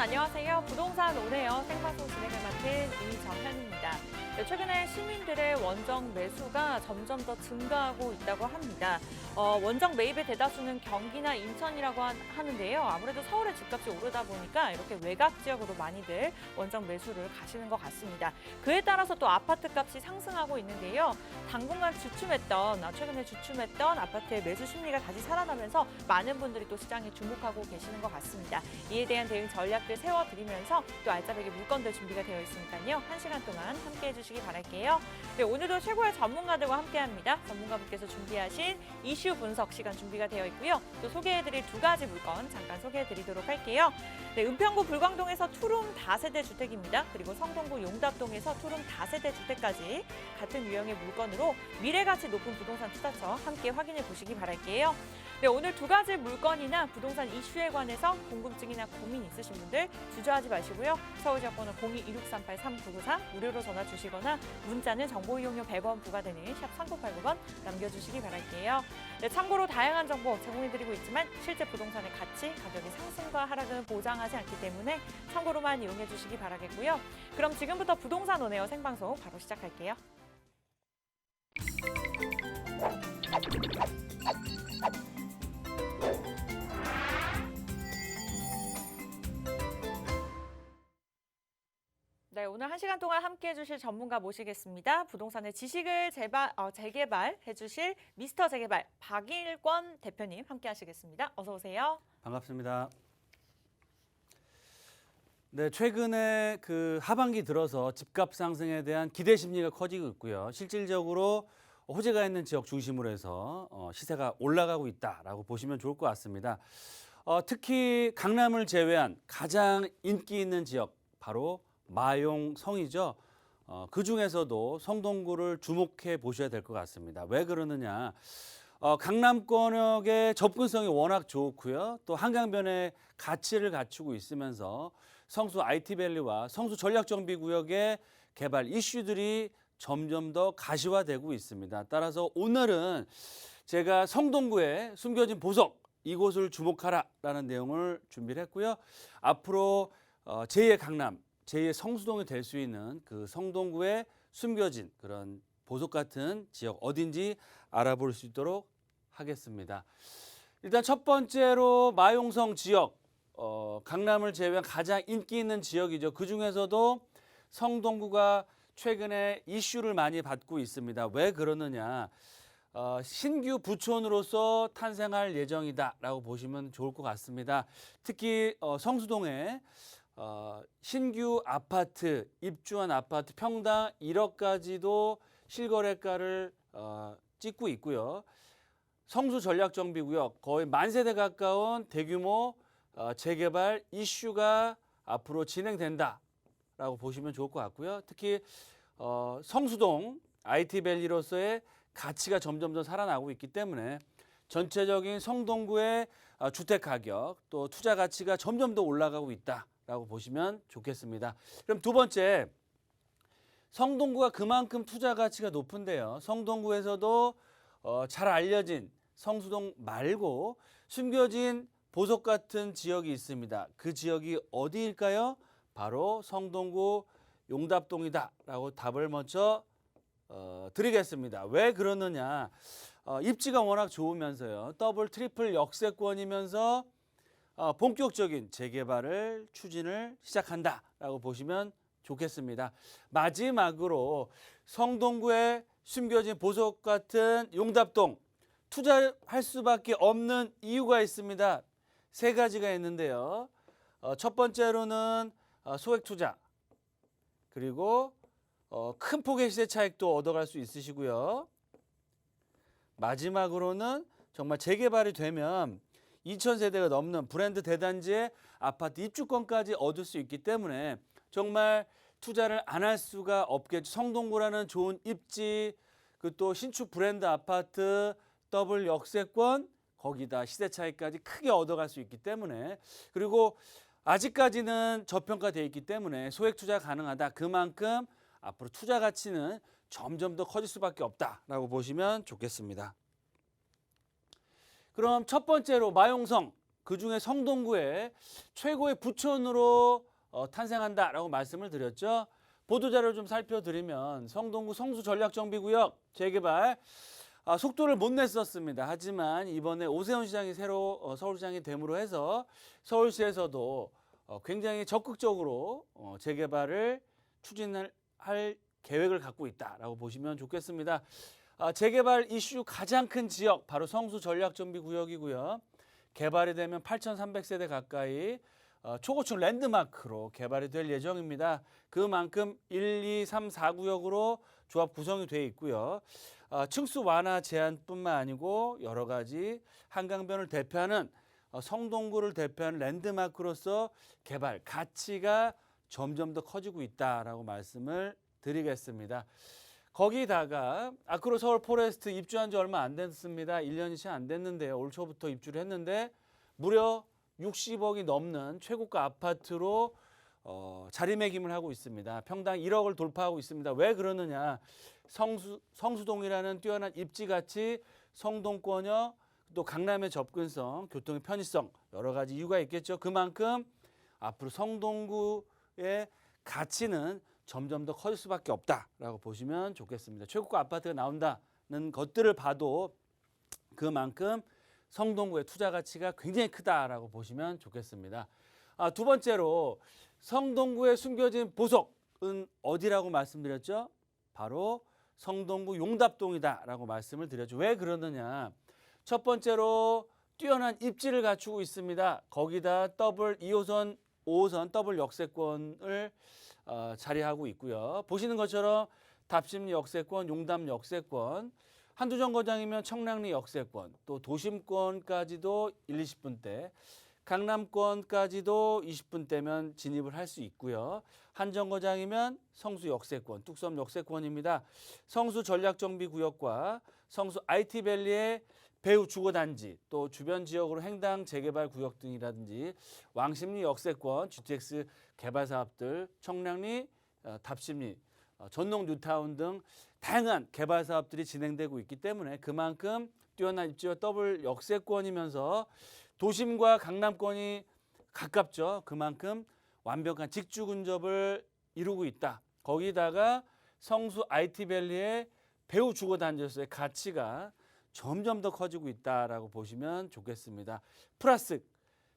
안녕하세요. 부동산 오네요. 생방송 진행을 맡은 이정현입니다. 최근에 시민들의 원정 매수가 점점 더 증가하고 있다고 합니다. 원정 매입의 대다수는 경기나 인천이라고 하는데요. 아무래도 서울의 집값이 오르다 보니까 이렇게 외곽 지역으로 많이들 원정 매수를 가시는 것 같습니다. 그에 따라서 또 아파트 값이 상승하고 있는데요. 당분간 최근에 주춤했던 아파트의 매수 심리가 다시 살아나면서 많은 분들이 또 시장에 주목하고 계시는 것 같습니다. 이에 대한 대응 전략들 세워드리면서 또 알짜배기 물건들 준비가 되어 있으니까요. 1시간 동안 함께해 주시기 바랄게요. 네, 오늘도 최고의 전문가들과 함께합니다. 전문가분께서 준비하신 이슈 분석 시간 준비가 되어 있고요. 또 소개해드릴 두 가지 물건 잠깐 소개해드리도록 할게요. 네, 은평구 불광동에서 투룸 다세대 주택입니다. 그리고 성동구 용답동에서 투룸 다세대 주택까지 같은 유형의 물건으로 미래가치 높은 부동산 투자처 함께 확인해 보시기 바랄게요. 네, 오늘 두 가지 물건이나 부동산 이슈에 관해서 궁금증이나 고민 있으신 분들 주저하지 마시고요. 서울지역번호 02-2638-3993 무료로 전화 주시거나 문자는 정보 이용료 100원 부과되는 샵 3989번 남겨주시기 바랄게요. 네, 참고로 다양한 정보 제공해드리고 있지만 실제 부동산의 가치, 가격의 상승과 하락은 보장하지 않기 때문에 참고로만 이용해 주시기 바라겠고요. 그럼 지금부터 부동산 오네요 생방송 바로 시작할게요. 네, 오늘 1시간 동안 함께해 주실 전문가 모시겠습니다. 부동산의 지식을 재개발해 주실 미스터 재개발 박일권 대표님 함께 하시겠습니다. 어서 오세요. 반갑습니다. 네, 최근에 하반기 들어서 집값 상승에 대한 기대 심리가 커지고 있고요. 실질적으로 호재가 있는 지역 중심으로 해서 시세가 올라가고 있다라고 보시면 좋을 것 같습니다. 특히 강남을 제외한 가장 인기 있는 지역 바로 마용성이죠. 그중에서도 성동구를 주목해 보셔야 될 것 같습니다. 왜 그러느냐? 강남권역의 접근성이 워낙 좋고요. 또 한강변의 가치를 갖추고 있으면서 성수 IT밸리와 성수 전략정비구역의 개발 이슈들이 점점 더 가시화되고 있습니다. 따라서 오늘은 제가 성동구의 숨겨진 보석, 이곳을 주목하라라는 내용을 준비를 했고요. 앞으로 제2의 강남, 제2의 성수동이 될 수 있는 그 성동구의 숨겨진 그런 보석 같은 지역 어딘지 알아볼 수 있도록 하겠습니다. 일단 첫 번째로 마용성 지역, 강남을 제외한 가장 인기 있는 지역이죠. 그중에서도 성동구가 최근에 이슈를 많이 받고 있습니다. 왜 그러느냐? 신규 부촌으로서 탄생할 예정이다라고 보시면 좋을 것 같습니다. 특히 성수동에 신규 아파트, 입주한 아파트 평당 1억까지도 실거래가를 찍고 있고요. 성수 전략정비구역 거의 만세대 가까운 대규모 재개발 이슈가 앞으로 진행된다라고 보시면 좋을 것 같고요. 특히 성수동 IT밸리로서의 가치가 점점 더 살아나고 있기 때문에 전체적인 성동구의 주택 가격 또 투자 가치가 점점 더 올라가고 있다라고 보시면 좋겠습니다. 그럼 두 번째, 성동구가 그만큼 투자 가치가 높은데요. 성동구에서도 잘 알려진 성수동 말고 숨겨진 보석 같은 지역이 있습니다. 그 지역이 어디일까요? 바로 성동구 용답동이다라고 답을 먼저 드리겠습니다. 왜 그러느냐? 입지가 워낙 좋으면서요. 더블, 트리플 역세권이면서 본격적인 재개발을 추진을 시작한다라고 보시면 좋겠습니다. 마지막으로 성동구에 숨겨진 보석 같은 용답동 투자할 수밖에 없는 이유가 있습니다. 세 가지가 있는데요. 첫 번째로는 소액 투자, 그리고 큰 폭의 시세 차익도 얻어갈 수 있으시고요. 마지막으로는 정말 재개발이 되면 2,000세대가 넘는 브랜드 대단지의 아파트 입주권까지 얻을 수 있기 때문에 정말 투자를 안 할 수가 없겠죠. 성동구라는 좋은 입지, 그 또 신축 브랜드 아파트, 더블 역세권, 거기다 시세 차익까지 크게 얻어갈 수 있기 때문에, 그리고 아직까지는 저평가되어 있기 때문에 소액 투자 가능하다. 그만큼 앞으로 투자 가치는 점점 더 커질 수밖에 없다라고 보시면 좋겠습니다. 그럼 첫 번째로 마용성, 그중에 성동구에 최고의 부촌으로 탄생한다라고 말씀을 드렸죠. 보도자료를 좀 살펴드리면 성동구 성수전략정비구역 재개발 속도를 못 냈었습니다. 하지만 이번에 오세훈 시장이 새로 서울시장이 됨으로 해서 서울시에서도 굉장히 적극적으로 재개발을 추진할 계획을 갖고 있다라고 보시면 좋겠습니다. 재개발 이슈 가장 큰 지역 바로 성수전략정비구역이고요. 개발이 되면 8,300세대 가까이 초고층 랜드마크로 개발이 될 예정입니다. 그만큼 1, 2, 3, 4구역으로 조합 구성이 되어 있고요. 층수 완화 제한뿐만 아니고 여러 가지 한강변을 대표하는 성동구를 대표하는 랜드마크로서 개발 가치가 점점 더 커지고 있다라고 말씀을 드리겠습니다. 거기다가 아크로 서울 포레스트 입주한 지 얼마 안 됐습니다. 1년이 채 안 됐는데요. 올 초부터 입주를 했는데 무려 60억이 넘는 최고가 아파트로 자리매김을 하고 있습니다. 평당 1억을 돌파하고 있습니다. 왜 그러느냐? 성수동이라는 뛰어난 입지 가치, 성동권역, 또 강남의 접근성, 교통의 편의성 여러 가지 이유가 있겠죠. 그만큼 앞으로 성동구의 가치는 점점 더 커질 수밖에 없다라고 보시면 좋겠습니다. 최고가 아파트가 나온다는 것들을 봐도 그만큼 성동구의 투자 가치가 굉장히 크다라고 보시면 좋겠습니다. 두 번째로 성동구에 숨겨진 보석은 어디라고 말씀드렸죠? 바로 성동구 용답동이다라고 말씀을 드렸죠. 왜 그러느냐? 첫 번째로 뛰어난 입지를 갖추고 있습니다. 거기다 더블 2호선, 5호선 더블 역세권을 자리하고 있고요. 보시는 것처럼 답심리 역세권, 용담 역세권, 한두 정거장이면 청량리 역세권, 또 도심권까지도 1, 20분대, 강남권까지도 20분대면 진입을 할 수 있고요. 한 정거장이면 성수 역세권, 뚝섬 역세권입니다. 성수 전략정비구역과 성수 IT밸리의 배후 주거단지, 또 주변 지역으로 행당 재개발 구역 등이라든지 왕십리 역세권, GTX 개발 사업들, 청량리, 답심리, 전농 뉴타운 등 다양한 개발 사업들이 진행되고 있기 때문에 그만큼 뛰어난 입지와 더블 역세권이면서 도심과 강남권이 가깝죠. 그만큼 완벽한 직주 근접을 이루고 있다. 거기다가 성수 IT밸리의 배후 주거단지로서의 가치가 점점 더 커지고 있다라고 보시면 좋겠습니다. 플러스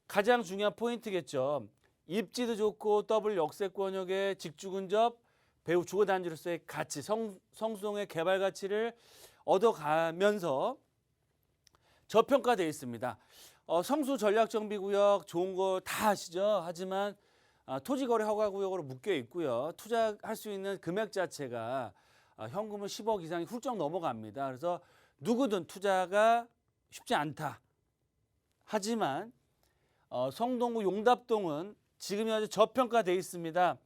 가장 중요한 포인트겠죠. 입지도 좋고 더블 역세권역의 직주 근접, 배후 주거단지로서의 가치, 성수동의 개발 가치를 얻어가면서 저평가되어 있습니다. 성수 전략정비구역 좋은 거 다 아시죠? 하지만 토지거래 허가구역으로 묶여 있고요. 투자할 수 있는 금액 자체가 현금은 10억 이상이 훌쩍 넘어갑니다. 그래서 누구든 투자가 쉽지 않다. 하지만 성동구 용답동은 지금이 아주 저평가되어 있습니다.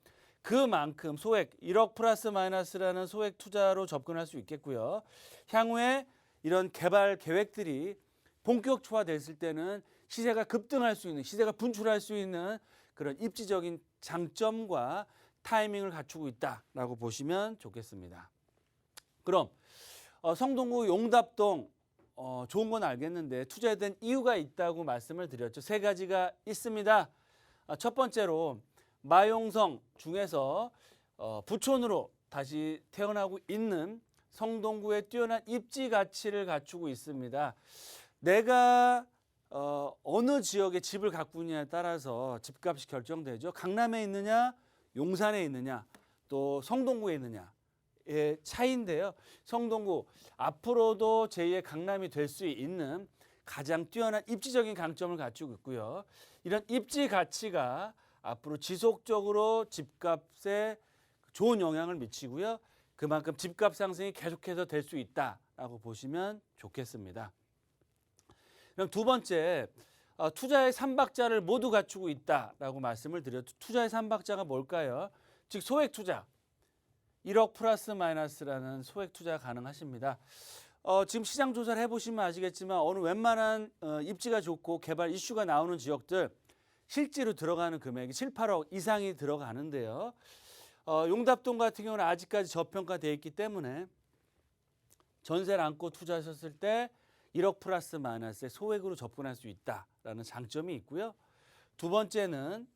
그만큼 소액 1억 플러스 마이너스라는 소액 투자로 접근할 수 있겠고요. 향후에 이런 개발 계획들이 본격화됐을 때는 시세가 급등할 수 있는, 시세가 분출할 수 있는 그런 입지적인 장점과 타이밍을 갖추고 있다라고 보시면 좋겠습니다. 그럼 성동구 용답동 좋은 건 알겠는데 투자에 대한 이유가 있다고 말씀을 드렸죠. 세 가지가 있습니다. 첫 번째로 마용성 중에서 부촌으로 다시 태어나고 있는 성동구의 뛰어난 입지 가치를 갖추고 있습니다. 내가 어느 지역에 집을 갖고 있느냐에 따라서 집값이 결정되죠. 강남에 있느냐, 용산에 있느냐, 또 성동구에 있느냐의 차이인데요. 성동구 앞으로도 제2의 강남이 될 수 있는 가장 뛰어난 입지적인 강점을 갖추고 있고요. 이런 입지 가치가 앞으로 지속적으로 집값에 좋은 영향을 미치고요. 그만큼 집값 상승이 계속해서 될 수 있다라고 보시면 좋겠습니다. 그럼 두 번째, 투자의 3박자를 모두 갖추고 있다라고 말씀을 드렸죠. 투자의 3박자가 뭘까요? 즉 소액 투자, 1억 플러스 마이너스라는 소액 투자 가능하십니다. 지금 시장 조사를 해보시면 아시겠지만 어느 웬만한 입지가 좋고 개발 이슈가 나오는 지역들 실제로 들어가는 금액이 7, 8억 이상이 들어가는데요. 용답동 같은 경우는 아직까지 저평가되어 있기 때문에 전세를 안고 투자하셨을 때 1억 플러스 마이너스의 소액으로 접근할 수 있다라는 장점이 있고요. 두 번째는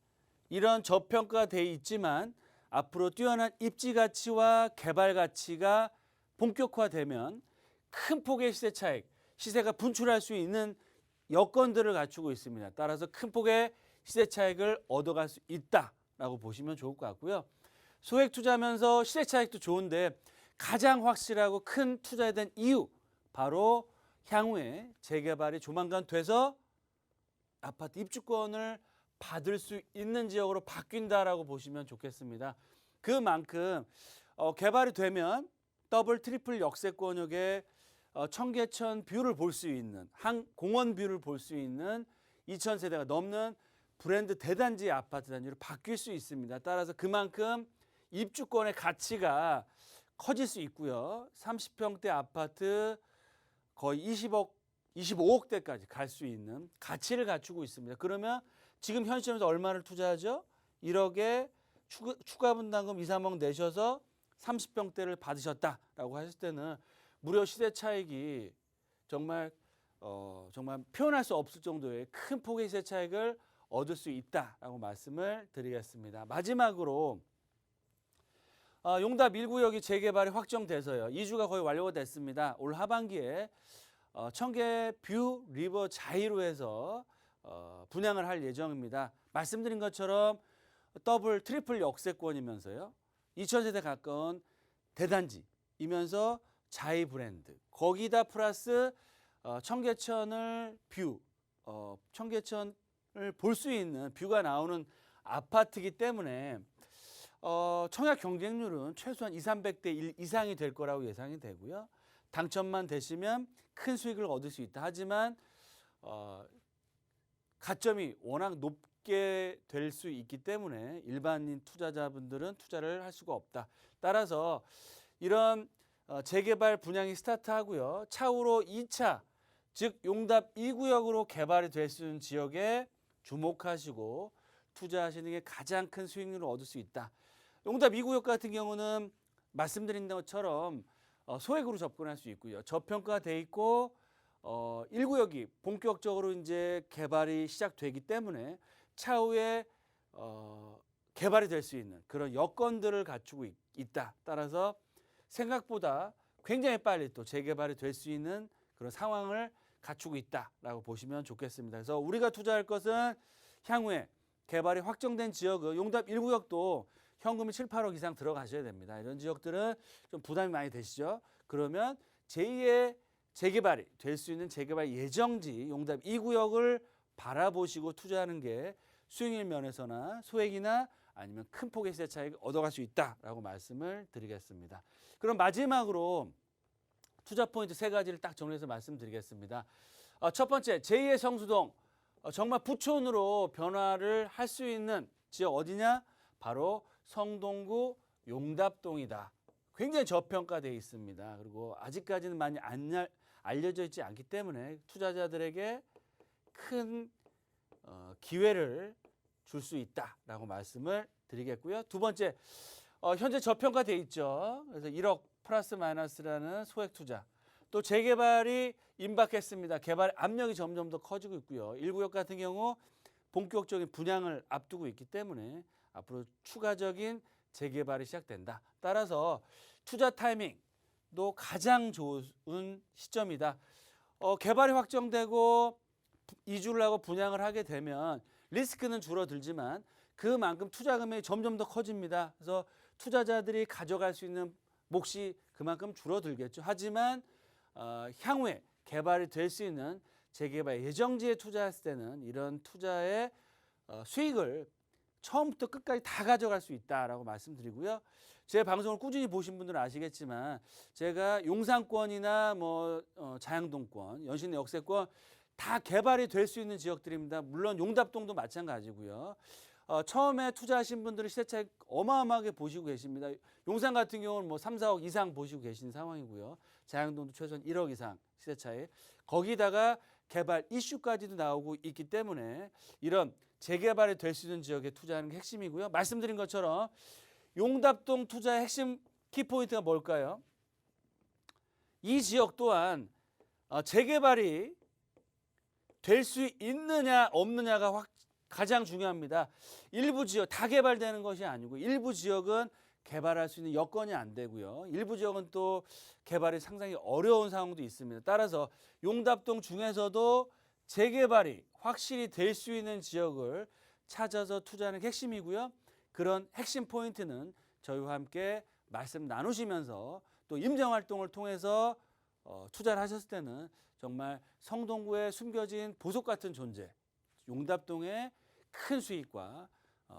이런 저평가돼 있지만 앞으로 뛰어난 입지 가치와 개발 가치가 본격화되면 큰 폭의 시세 차익, 시세가 분출할 수 있는 여건들을 갖추고 있습니다. 따라서 큰 폭의 시세 차익을 얻어갈 수 있다라고 보시면 좋을 것 같고요. 소액 투자하면서 시세 차익도 좋은데 가장 확실하고 큰 투자에 대한 이유, 바로 향후에 재개발이 조만간 돼서 아파트 입주권을 받을 수 있는 지역으로 바뀐다라고 보시면 좋겠습니다. 그만큼 개발이 되면 더블 트리플 역세권역의 청계천 뷰를 볼 수 있는, 공원 뷰를 볼 수 있는 2,000세대가 넘는 브랜드 대단지 아파트 단지로 바뀔 수 있습니다. 따라서 그만큼 입주권의 가치가 커질 수 있고요. 30평대 아파트 거의 20억, 25억대까지 갈 수 있는 가치를 갖추고 있습니다. 그러면 지금 현 시점에서 얼마를 투자하죠? 1억에 추가 분담금 2, 3억 내셔서 30평대를 받으셨다라고 하실 때는 무려 시세 차익이 정말 표현할 수 없을 정도의 큰 폭의 시세 차익을 얻을 수 있다라고 말씀을 드리겠습니다. 마지막으로 용답 1구역이 재개발이 확정돼서요. 이주가 거의 완료가 됐습니다. 올 하반기에 청계 뷰 리버 자이로에서 분양을 할 예정입니다. 말씀드린 것처럼 더블 트리플 역세권이면서요. 2,000세대 가까운 대단지이면서 자이 브랜드. 거기다 플러스 청계천을 청계천을 볼 수 있는 뷰가 나오는 아파트이기 때문에 청약 경쟁률은 최소한 200~300대 1 이상이 될 거라고 예상이 되고요. 당첨만 되시면 큰 수익을 얻을 수 있다. 하지만 가점이 워낙 높게 될 수 있기 때문에 일반인 투자자분들은 투자를 할 수가 없다. 따라서 이런 재개발 분양이 스타트하고요. 차후로 2차, 즉 용답 2구역으로 개발이 될 수 있는 지역에 주목하시고 투자하시는 게 가장 큰 수익률을 얻을 수 있다. 용답 2구역 같은 경우는 말씀드린 것처럼 소액으로 접근할 수 있고요. 저평가돼 있고 1구역이 본격적으로 이제 개발이 시작되기 때문에 차후에 개발이 될 수 있는 그런 여건들을 갖추고 있다. 따라서 생각보다 굉장히 빨리 또 재개발이 될 수 있는 그런 상황을 갖추고 있다라고 보시면 좋겠습니다. 그래서 우리가 투자할 것은 향후에 개발이 확정된 지역은 용답 1구역도 현금이 7, 8억 이상 들어가셔야 됩니다. 이런 지역들은 좀 부담이 많이 되시죠. 그러면 제2의 재개발이 될 수 있는 재개발 예정지 용답 2구역을 바라보시고 투자하는 게 수익률 면에서나 소액이나 아니면 큰 폭의 시세 차익을 얻어갈 수 있다라고 말씀을 드리겠습니다. 그럼 마지막으로 투자 포인트 3가지를 딱 정리해서 말씀드리겠습니다. 첫 번째, 제2의 성수동. 정말 부촌으로 변화를 할 수 있는 지역 어디냐? 바로 성동구 용답동이다. 굉장히 저평가되어 있습니다. 그리고 아직까지는 많이 알려져 있지 않기 때문에 투자자들에게 큰 기회를 줄 수 있다라고 말씀을 드리겠고요. 두 번째, 현재 저평가되어 있죠. 그래서 1억 플러스 마이너스라는 소액 투자. 또 재개발이 임박했습니다. 개발 압력이 점점 더 커지고 있고요. 1구역 같은 경우 본격적인 분양을 앞두고 있기 때문에 앞으로 추가적인 재개발이 시작된다. 따라서 투자 타이밍도 가장 좋은 시점이다. 개발이 확정되고 이주를 하고 분양을 하게 되면 리스크는 줄어들지만 그만큼 투자 금액이 점점 더 커집니다. 그래서 투자자들이 가져갈 수 있는 몫이 그만큼 줄어들겠죠. 하지만 향후에 개발이 될 수 있는 재개발 예정지에 투자했을 때는 이런 투자의 수익을 처음부터 끝까지 다 가져갈 수 있다라고 말씀드리고요. 제 방송을 꾸준히 보신 분들은 아시겠지만 제가 용산권이나 자양동권, 연신내 역세권 다 개발이 될 수 있는 지역들입니다. 물론 용답동도 마찬가지고요. 처음에 투자하신 분들은 시세 차익 어마어마하게 보시고 계십니다. 용산 같은 경우는 3, 4억 이상 보시고 계신 상황이고요. 자양동도 최소한 1억 이상 시세 차익. 거기다가 개발 이슈까지도 나오고 있기 때문에 이런 재개발이 될 수 있는 지역에 투자하는 게 핵심이고요. 말씀드린 것처럼 용답동 투자의 핵심 키포인트가 뭘까요? 이 지역 또한 재개발이 될 수 있느냐 없느냐가 가장 중요합니다. 일부 지역 다 개발되는 것이 아니고 일부 지역은 개발할 수 있는 여건이 안 되고요. 일부 지역은 또 개발이 상당히 어려운 상황도 있습니다. 따라서 용답동 중에서도 재개발이 확실히 될 수 있는 지역을 찾아서 투자하는 게 핵심이고요. 그런 핵심 포인트는 저희와 함께 말씀 나누시면서 또 임정활동을 통해서 투자를 하셨을 때는 정말 성동구에 숨겨진 보석 같은 존재, 용답동의 큰 수익과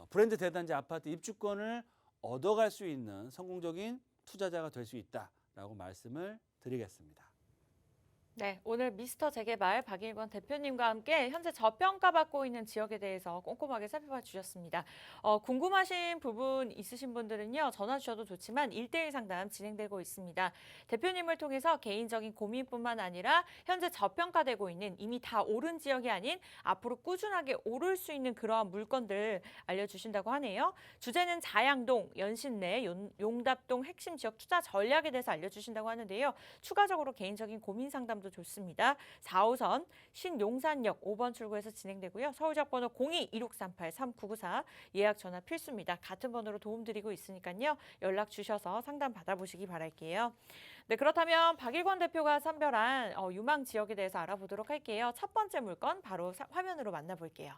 브랜드 대단지 아파트 입주권을 얻어갈 수 있는 성공적인 투자자가 될 수 있다라고 말씀을 드리겠습니다. 네, 오늘 미스터 재개발 박일권 대표님과 함께 현재 저평가받고 있는 지역에 대해서 꼼꼼하게 살펴봐 주셨습니다. 궁금하신 부분 있으신 분들은요, 전화 주셔도 좋지만 1:1 상담 진행되고 있습니다. 대표님을 통해서 개인적인 고민뿐만 아니라 현재 저평가되고 있는 이미 다 오른 지역이 아닌 앞으로 꾸준하게 오를 수 있는 그러한 물건들 알려주신다고 하네요. 주제는 자양동, 연신내, 용답동 핵심 지역 투자 전략에 대해서 알려주신다고 하는데요. 추가적으로 개인적인 고민 상담 좋습니다. 4호선 신용산역 5번 출구에서 진행되고요. 서울역 번호 02-2638-3994 예약 전화 필수입니다. 같은 번호로 도움드리고 있으니까요. 연락 주셔서 상담 받아보시기 바랄게요. 네, 그렇다면 박일권 대표가 선별한 유망 지역에 대해서 알아보도록 할게요. 첫 번째 물건 바로 화면으로 만나볼게요.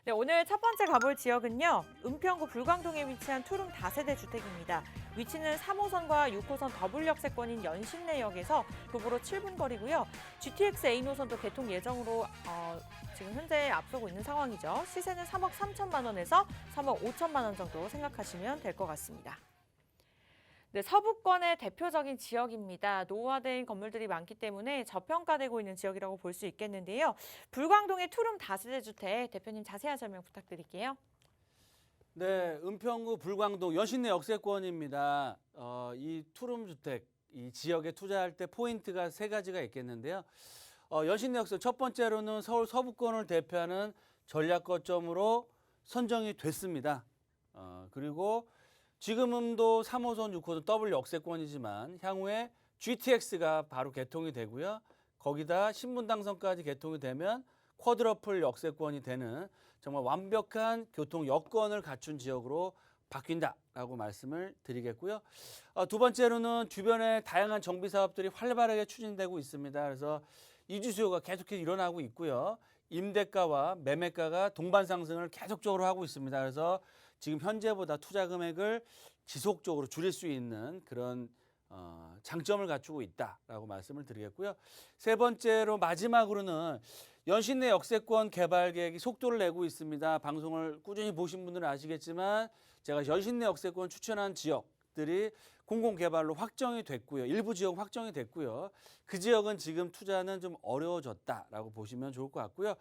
네, 오늘 첫 번째 가볼 지역은요. 은평구 불광동에 위치한 투룸 다세대 주택입니다. 위치는 3호선과 6호선 더블 역세권인 연신내역에서 도보로 7분 거리고요. GTX A 노선도 개통 예정으로 지금 현재 앞서고 있는 상황이죠. 시세는 3억 3천만 원에서 3억 5천만 원 정도 생각하시면 될 것 같습니다. 네, 서부권의 대표적인 지역입니다. 노후화된 건물들이 많기 때문에 저평가되고 있는 지역이라고 볼 수 있겠는데요. 불광동의 투룸 다세대 주택 대표님 자세한 설명 부탁드릴게요. 네, 은평구 불광동 연신내 역세권입니다. 이 투룸 주택 이 지역에 투자할 때 포인트가 세 가지가 있겠는데요. 연신내 역세 첫 번째로는 서울 서부권을 대표하는 전략 거점으로 선정이 됐습니다. 그리고 지금도 3호선, 6호선 더블 역세권이지만 향후에 GTX가 바로 개통이 되고요. 거기다 신분당선까지 개통이 되면 쿼드러플 역세권이 되는 정말 완벽한 교통 여건을 갖춘 지역으로 바뀐다라고 말씀을 드리겠고요. 두 번째로는 주변에 다양한 정비 사업들이 활발하게 추진되고 있습니다. 그래서 이주 수요가 계속해서 일어나고 있고요. 임대가와 매매가가 동반 상승을 계속적으로 하고 있습니다. 그래서 지금 현재보다 투자 금액을 지속적으로 줄일 수 있는 그런 장점을 갖추고 있다라고 말씀을 드리겠고요. 세 번째로 마지막으로는 연신내 역세권 개발 계획이 속도를 내고 있습니다. 방송을 꾸준히 보신 분들은 아시겠지만 제가 연신내 역세권 추천한 지역들이 공공개발로 확정이 됐고요. 일부 지역 확정이 됐고요. 그 지역은 지금 투자는 좀 어려워졌다라고 보시면 좋을 것 같고요.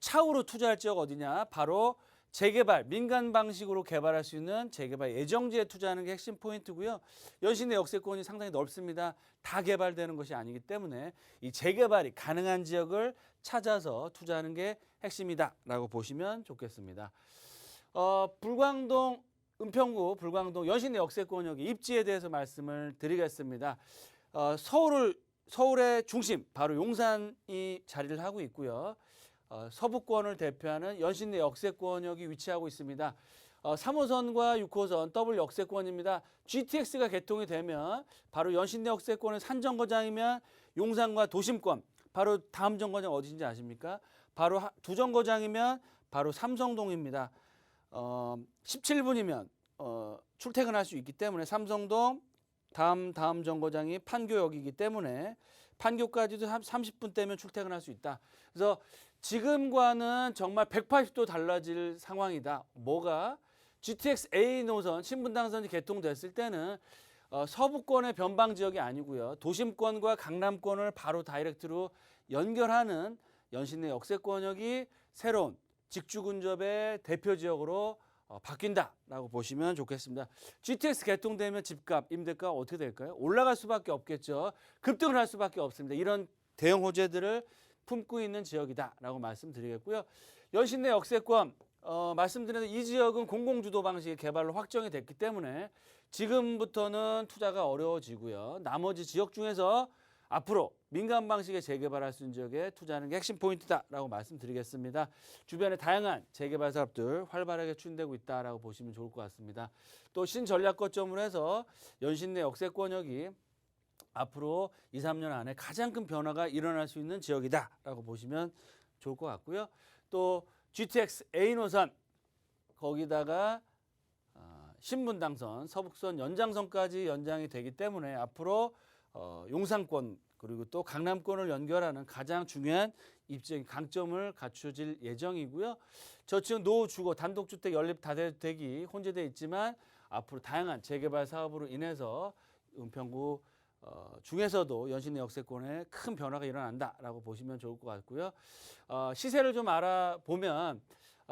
차후로 투자할 지역 어디냐? 바로 재개발, 민간 방식으로 개발할 수 있는 재개발 예정지에 투자하는 게 핵심 포인트고요. 연신내 역세권이 상당히 넓습니다. 다 개발되는 것이 아니기 때문에 이 재개발이 가능한 지역을 찾아서 투자하는 게 핵심이다라고 보시면 좋겠습니다. 불광동, 은평구 불광동 연신내 역세권역의 입지에 대해서 말씀을 드리겠습니다. 서울의 중심, 바로 용산이 자리를 하고 있고요. 서부권을 대표하는 연신내 역세권역이 위치하고 있습니다. 3호선과 6호선 더블 역세권입니다. GTX가 개통이 되면 바로 연신내 역세권의 산정거장이면 용산과 도심권, 바로 다음 정거장 어디인지 아십니까? 바로 두 정거장이면 바로 삼성동입니다. 17분이면 출퇴근할 수 있기 때문에 삼성동 다음 정거장이 판교역이기 때문에 판교까지도 30분 떼면 출퇴근할 수 있다. 그래서 지금과는 정말 180도 달라질 상황이다. 뭐가? GTX A 노선 신분당선이 개통됐을 때는 서부권의 변방 지역이 아니고요. 도심권과 강남권을 바로 다이렉트로 연결하는 연신내 역세권역이 새로운 직주근접의 대표 지역으로 바뀐다라고 보시면 좋겠습니다. GTX 개통되면 집값, 임대가 어떻게 될까요? 올라갈 수밖에 없겠죠. 급등을 할 수밖에 없습니다. 이런 대형 호재들을 품고 있는 지역이다라고 말씀드리겠고요. 연신내 역세권 말씀드린 이 지역은 공공주도 방식의 개발로 확정이 됐기 때문에 지금부터는 투자가 어려워지고요. 나머지 지역 중에서 앞으로 민간 방식의 재개발할 수 있는 지역에 투자하는 게 핵심 포인트다라고 말씀드리겠습니다. 주변에 다양한 재개발 사업들 활발하게 추진되고 있다라고 보시면 좋을 것 같습니다. 또 신전략 거점으로 해서 연신내 역세권역이 앞으로 2, 3년 안에 가장 큰 변화가 일어날 수 있는 지역이다라고 보시면 좋을 것 같고요. 또 GTX A 노선 거기다가 신분당선, 서북선 연장선까지 연장이 되기 때문에 앞으로 용산권 그리고 또 강남권을 연결하는 가장 중요한 입지적인 강점을 갖춰질 예정이고요. 저층 노후 주거 단독주택 연립 다주택이 혼재되어 있지만 앞으로 다양한 재개발 사업으로 인해서 은평구 중에서도 연신내 역세권에 큰 변화가 일어난다라고 보시면 좋을 것 같고요. 시세를 좀 알아보면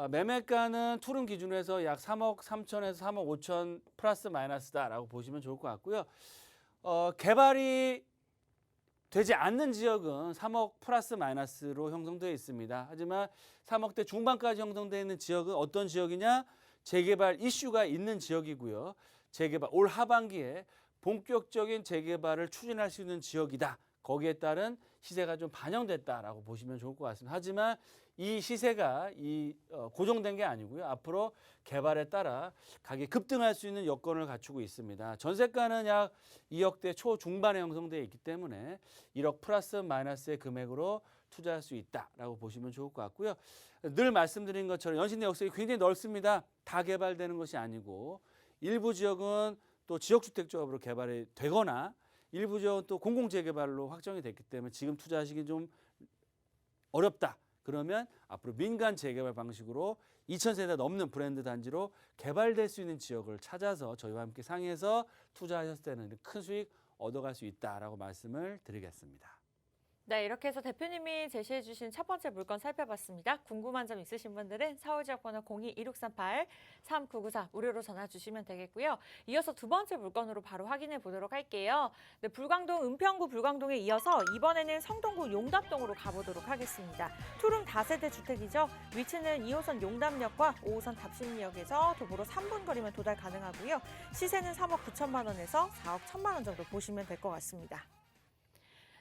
매매가는 투룸 기준으로 해서 약 3억 3천에서 3억 5천 플러스 마이너스다라고 보시면 좋을 것 같고요. 개발이 되지 않는 지역은 3억 플러스 마이너스로 형성되어 있습니다. 하지만 3억대 중반까지 형성되어 있는 지역은 어떤 지역이냐? 재개발 이슈가 있는 지역이고요. 재개발 올 하반기에 본격적인 재개발을 추진할 수 있는 지역이다. 거기에 따른 시세가 좀 반영됐다라고 보시면 좋을 것 같습니다. 하지만 이 시세가 고정된 게 아니고요. 앞으로 개발에 따라 가격이 급등할 수 있는 여건을 갖추고 있습니다. 전세가는 약 2억대 초중반에 형성되어 있기 때문에 1억 플러스 마이너스의 금액으로 투자할 수 있다라고 보시면 좋을 것 같고요. 늘 말씀드린 것처럼 연신내 역세권이 굉장히 넓습니다. 다 개발되는 것이 아니고 일부 지역은 또 지역주택 조합으로 개발이 되거나 일부 지역은 또 공공재개발로 확정이 됐기 때문에 지금 투자하시기 좀 어렵다. 그러면 앞으로 민간 재개발 방식으로 2,000세대 넘는 브랜드 단지로 개발될 수 있는 지역을 찾아서 저희와 함께 상의해서 투자하셨을 때는 큰 수익 얻어갈 수 있다라고 말씀을 드리겠습니다. 네, 이렇게 해서 대표님이 제시해 주신 첫 번째 물건 살펴봤습니다. 궁금한 점 있으신 분들은 서울지역번호 02-2638-3994 무료로 전화 주시면 되겠고요. 이어서 두 번째 물건으로 바로 확인해 보도록 할게요. 네, 불광동, 은평구 불광동에 이어서 이번에는 성동구 용답동으로 가보도록 하겠습니다. 투룸 다세대 주택이죠. 위치는 2호선 용담역과 5호선 답심리역에서 도보로 3분 거리면 도달 가능하고요. 시세는 3억 9천만 원에서 4억 1천만 원 정도 보시면 될 것 같습니다.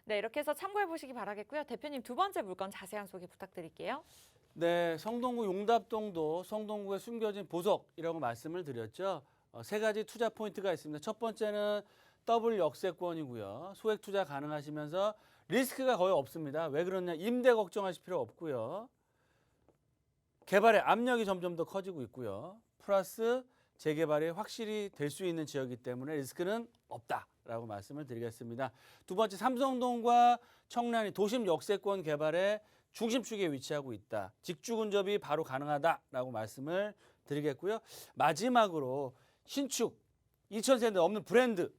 네, 이렇게 해서 참고해 보시기 바라겠고요. 대표님 두 번째 물건 자세한 소개 부탁드릴게요. 네, 성동구 용답동도 성동구에 숨겨진 보석이라고 말씀을 드렸죠. 세 가지 투자 포인트가 있습니다. 첫 번째는 더블 역세권이고요. 소액 투자 가능하시면서 리스크가 거의 없습니다. 왜 그러냐? 임대 걱정하실 필요 없고요. 개발의 압력이 점점 더 커지고 있고요. 플러스 재개발이 확실히 될 수 있는 지역이기 때문에 리스크는 없다라고 말씀을 드리겠습니다. 두 번째, 삼성동과 청량리 도심 역세권 개발의 중심축에 위치하고 있다. 직주 근접이 바로 가능하다라고 말씀을 드리겠고요. 마지막으로 신축 2,000세대 넘는 브랜드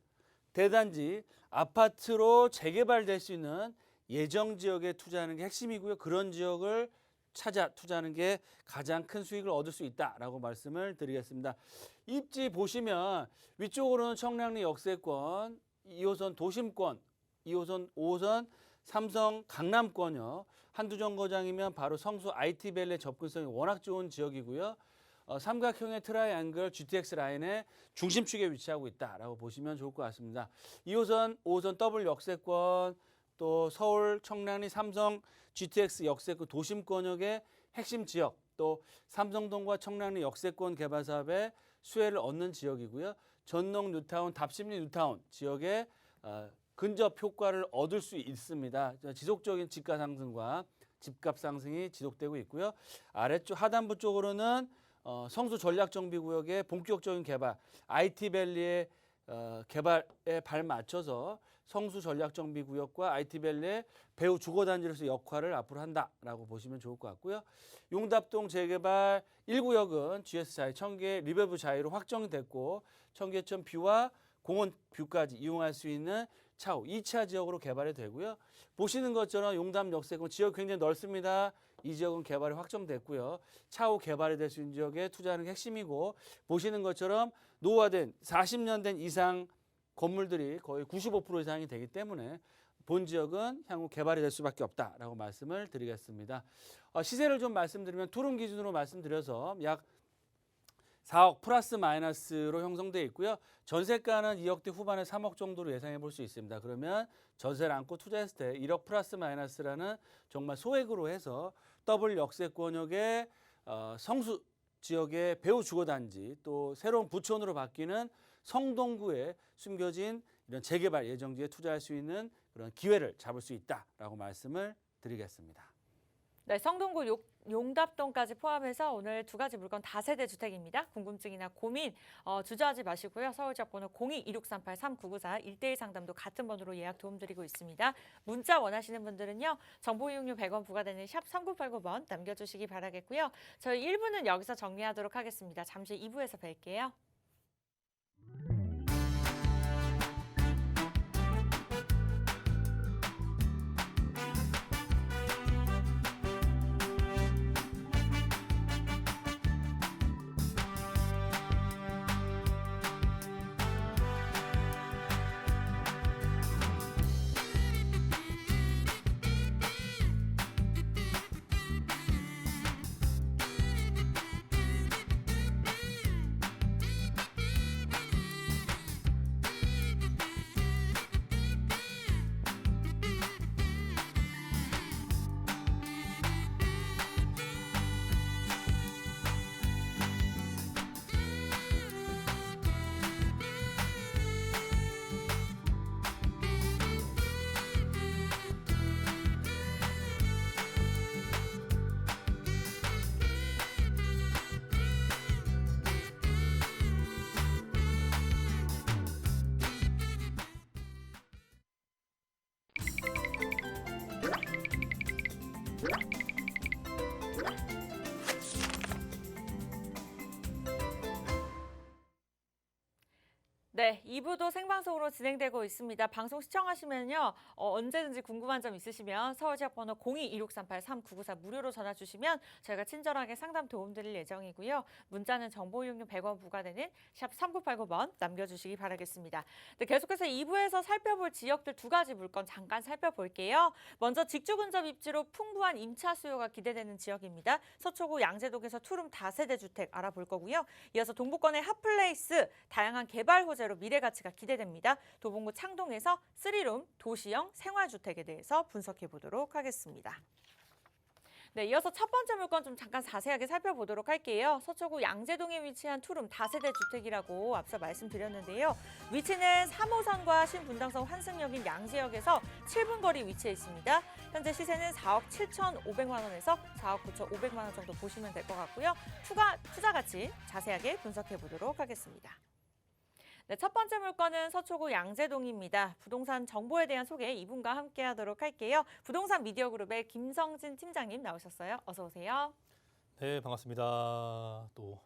대단지 아파트로 재개발될 수 있는 예정 지역에 투자하는 게 핵심이고요. 그런 지역을 찾아 투자하는 게 가장 큰 수익을 얻을 수 있다라고 말씀을 드리겠습니다. 입지 보시면 위쪽으로는 청량리 역세권, 2호선 도심권, 2호선, 5호선 삼성 강남권요. 한두 정거장이면 바로 성수 IT밸리 접근성이 워낙 좋은 지역이고요. 삼각형의 트라이앵글 GTX 라인의 중심축에 위치하고 있다라고 보시면 좋을 것 같습니다. 2호선, 5호선 더블 역세권, 또 서울, 청량리, 삼성, GTX 역세권 도심권역의 핵심 지역, 또 삼성동과 청량리 역세권 개발 사업에 수혜를 얻는 지역이고요. 전농 뉴타운, 답심리 뉴타운 지역에 근접 효과를 얻을 수 있습니다. 지속적인 집가 상승과 집값 상승이 지속되고 있고요. 아래쪽 하단부 쪽으로는 성수 전략정비구역의 본격적인 개발, IT밸리의 개발에 발 맞춰서 성수 전략정비구역과 IT밸리의 배후 주거단지로서 역할을 앞으로 한다라고 보시면 좋을 것 같고요. 용답동 재개발 1구역은 GS 자유, 청계 리베브 자유로 확정이 됐고 청계천 뷰와 공원 뷰까지 이용할 수 있는 차후 2차 지역으로 개발이 되고요. 보시는 것처럼 용담 역세권 지역 굉장히 넓습니다. 이 지역은 개발이 확정됐고요. 차후 개발이 될 수 있는 지역에 투자하는 게 핵심이고 보시는 것처럼 노후화된 40년 된 이상 건물들이 거의 95% 이상이 되기 때문에 본 지역은 향후 개발이 될 수밖에 없다라고 말씀을 드리겠습니다. 시세를 좀 말씀드리면 투룸 기준으로 말씀드려서 약 4억 플러스 마이너스로 형성돼 있고요. 전세가는 2억대 후반에 3억 정도로 예상해 볼 수 있습니다. 그러면 전세를 안고 투자했을 때 1억 플러스 마이너스라는 정말 소액으로 해서 더블 역세권역의 성수 지역의 배우 주거단지 또 새로운 부촌으로 바뀌는 성동구에 숨겨진 이런 재개발 예정지에 투자할 수 있는 그런 기회를 잡을 수 있다라고 말씀을 드리겠습니다. 네, 성동구 용답동까지 포함해서 오늘 두 가지 물건 다세대 주택입니다. 궁금증이나 고민 주저하지 마시고요. 서울 지역 번호 02-2638-3994 1대1 상담도 같은 번호로 예약 도움드리고 있습니다. 문자 원하시는 분들은요. 정보 이용료 100원 부과되는 샵 3989번 남겨주시기 바라겠고요. 저희 1부는 여기서 정리하도록 하겠습니다. 잠시 2부에서 뵐게요. 네, 2부도 생방송으로 진행되고 있습니다. 방송 시청하시면요. 언제든지 궁금한 점 있으시면 서울 지역 번호 02-2638-3994 무료로 전화 주시면 저희가 친절하게 상담 도움드릴 예정이고요. 문자는 정보 이용료 100원 부과되는 샵 3989번 남겨주시기 바라겠습니다. 네, 계속해서 2부에서 살펴볼 지역들 두 가지 물건 잠깐 살펴볼게요. 먼저 직주 근접 입지로 풍부한 임차 수요가 기대되는 지역입니다. 서초구 양재동에서 투룸 다세대 주택 알아볼 거고요. 이어서 동부권의 핫플레이스, 다양한 개발 호재로 미래 가치가 기대됩니다. 도봉구 창동에서 3룸 도시형 생활주택에 대해서 분석해 보도록 하겠습니다. 네, 이어서 첫 번째 물건 좀 잠깐 자세하게 살펴보도록 할게요. 서초구 양재동에 위치한 투룸 다세대 주택이라고 앞서 말씀드렸는데요. 위치는 3호선과 신분당선 환승역인 양재역에서 7분 거리 위치해 있습니다. 현재 시세는 4억 7,500만 원에서 4억 9,500만 원 정도 보시면 될 것 같고요. 투자 가치 자세하게 분석해 보도록 하겠습니다. 네, 첫 번째 물건은 서초구 양재동입니다. 부동산 정보에 대한 소개 이분과 함께 하도록 할게요. 부동산 미디어그룹의 김성진 팀장님 나오셨어요. 어서 오세요. 네, 반갑습니다. 또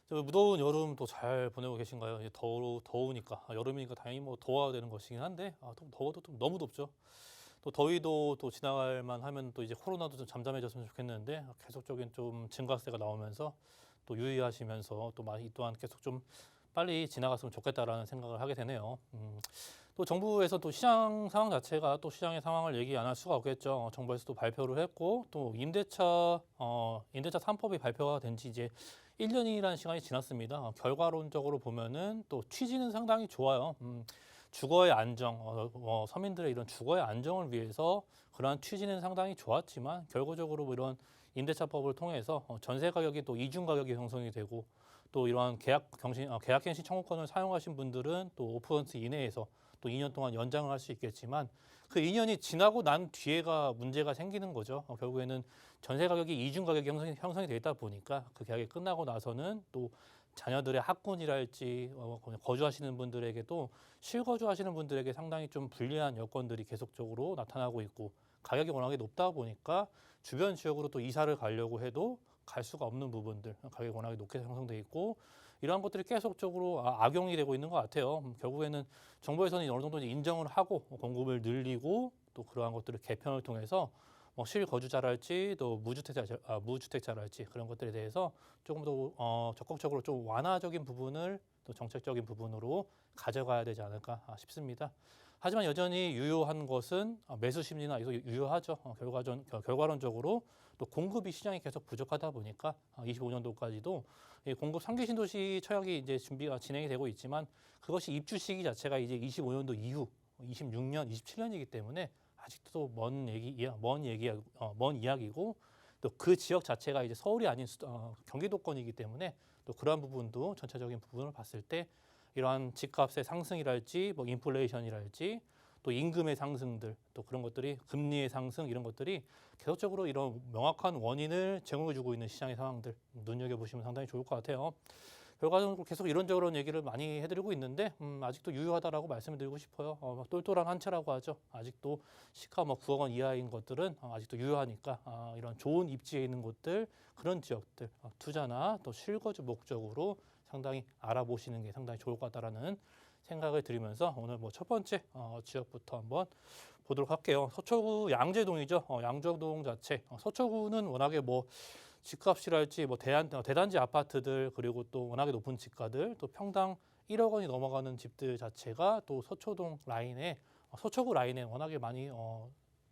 무더운 여름 또 잘 보내고 계신가요? 이제 더우니까 여름이니까 당연히 뭐 더워야 되는 것이긴 한데 또 더워도 좀 너무 덥죠. 또 더위도 또 지나갈만 하면 또 이제 코로나도 좀 잠잠해졌으면 좋겠는데 계속적인 좀 증가세가 나오면서 또 유의하시면서 또 이 또한 계속 좀 빨리 지나갔으면 좋겠다라는 생각을 하게 되네요. 또 정부에서 또 시장 상황 자체가 또 시장의 상황을 얘기 안 할 수가 없겠죠. 정부에서도 발표를 했고 또 임대차 3법이 발표가 된 지 이제 1년이라는 시간이 지났습니다. 결과론적으로 보면은 또 취지는 상당히 좋아요. 주거의 안정, 서민들의 이런 주거의 안정을 위해서 그러한 취지는 상당히 좋았지만 결과적으로 이런 임대차법을 통해서 전세 가격이 또 이중 가격이 형성이 되고 또 이러한 계약갱신 청구권을 사용하신 분들은 또 5% 이내에서 또 2년 동안 연장을 할 수 있겠지만 그 2년이 지나고 난 뒤에가 문제가 생기는 거죠. 결국에는 전세 가격이 이중 가격이 형성이 돼 있다 보니까 그 계약이 끝나고 나서는 또 자녀들의 학군이랄지 거주하시는 분들에게도 실거주하시는 분들에게 상당히 좀 불리한 여건들이 계속적으로 나타나고 있고 가격이 워낙에 높다 보니까 주변 지역으로 또 이사를 가려고 해도 갈 수가 없는 부분들, 가격이 워낙에 높게 형성돼 있고 이러한 것들이 계속적으로 악용이 되고 있는 것 같아요. 결국에는 정부에서는 어느 정도 인정을 하고 공급을 늘리고 또 그러한 것들을 개편을 통해서 실거주자랄지 또 무주택자랄지 그런 것들에 대해서 조금 더 적극적으로 좀 완화적인 부분을 또 정책적인 부분으로 가져가야 되지 않을까 싶습니다. 하지만 여전히 유효한 것은 매수 심리나 유효하죠. 결과론적으로 또 공급이 시장이 계속 부족하다 보니까 25년도까지도 공급 3기 신도시 처역이 이제 준비가 진행이 되고 있지만 그것이 입주 시기 자체가 이제 25년도 이후 26년, 27년이기 때문에 아직도 먼 이야기고 또 그 지역 자체가 이제 서울이 아닌 경기도권이기 때문에 또 그러한 부분도 전체적인 부분을 봤을 때 이러한 집값의 상승이랄지 뭐 인플레이션이랄지 또 임금의 상승들 또 그런 것들이 금리의 상승 이런 것들이 계속적으로 이런 명확한 원인을 제공해주고 있는 시장의 상황들 눈여겨보시면 상당히 좋을 것 같아요. 결과적으로 계속 이런저런 얘기를 많이 해드리고 있는데 아직도 유효하다라고 말씀을 드리고 싶어요. 똘똘한 한 채라고 하죠. 아직도 시가 9억 원 이하인 것들은 아직도 유효하니까 이런 좋은 입지에 있는 곳들 그런 지역들 투자나 또 실거주 목적으로 상당히 알아보시는 게 상당히 좋을 것 같다라는 생각을 드리면서 오늘 첫 번째 지역부터 한번 보도록 할게요. 서초구 양재동이죠. 양재동 자체 서초구는 워낙에 집값이랄지 대단지 아파트들 그리고 또 워낙에 높은 집가들 또 평당 1억 원이 넘어가는 집들 자체가 또 서초구 라인에 워낙에 많이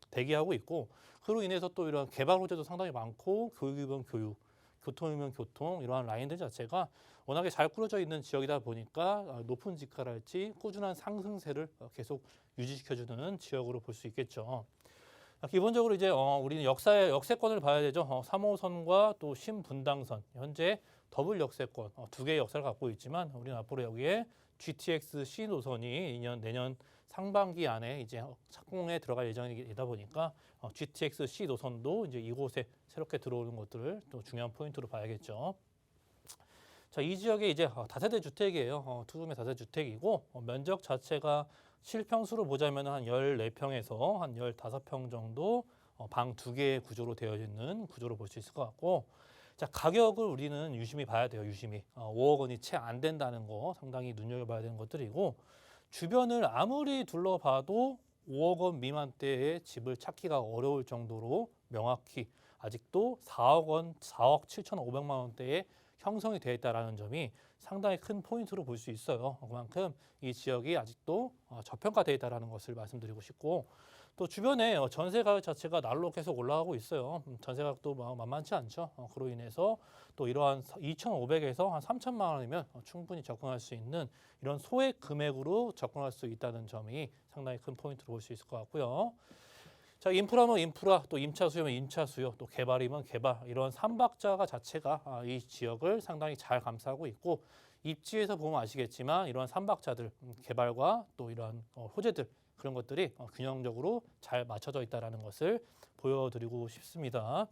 대기하고 있고 그로 인해서 또 이런 개발 호재도 상당히 많고 교육이면 교육, 교통이면 교통 이러한 라인들 자체가 워낙에 잘 꾸려져 있는 지역이다 보니까 높은 집가랄지 꾸준한 상승세를 계속 유지시켜주는 지역으로 볼 수 있겠죠. 기본적으로 이제 우리는 역세권을 봐야 되죠. 3호선과 또 신분당선 현재 더블 역세권 두 개의 역사를 갖고 있지만 우리는 앞으로 여기에 GTX C 노선이 내년 상반기 안에 이제 착공에 들어갈 예정이다 보니까 GTX C 노선도 이제 이곳에 새롭게 들어오는 것들을 또 중요한 포인트로 봐야겠죠. 자, 이 지역에 이제 다세대 주택이에요. 투룸의 다세대 주택이고 면적 자체가 실평수로 보자면 한 14평에서 한 15평 정도 방 2개의 구조로 되어 있는 구조로 볼 수 있을 것 같고 자, 가격을 우리는 유심히 봐야 돼요. 유심히. 5억 원이 채 안 된다는 거 상당히 눈여겨봐야 되는 것들이고 주변을 아무리 둘러봐도 5억 원 미만대의 집을 찾기가 어려울 정도로 명확히 아직도 4억 7,500만 원대의 형성이 되어 있다는 점이 상당히 큰 포인트로 볼 수 있어요. 그만큼 이 지역이 아직도 저평가되어 있다는 것을 말씀드리고 싶고 또 주변에 전세 가격 자체가 날로 계속 올라가고 있어요. 전세 가격도 만만치 않죠. 그로 인해서 또 이러한 2,500에서 한 3,000만 원이면 충분히 접근할 수 있는 이런 소액 금액으로 접근할 수 있다는 점이 상당히 큰 포인트로 볼 수 있을 것 같고요. 자, 인프라면 인프라, 또 임차 수요면 임차 수요, 또 개발이면 개발 이런 삼박자가 자체가 이 지역을 상당히 잘 감싸고 있고 입지에서 보면 아시겠지만 이러한 삼박자들 개발과 또 이러한 호재들 그런 것들이 균형적으로 잘 맞춰져 있다는 것을 보여드리고 싶습니다.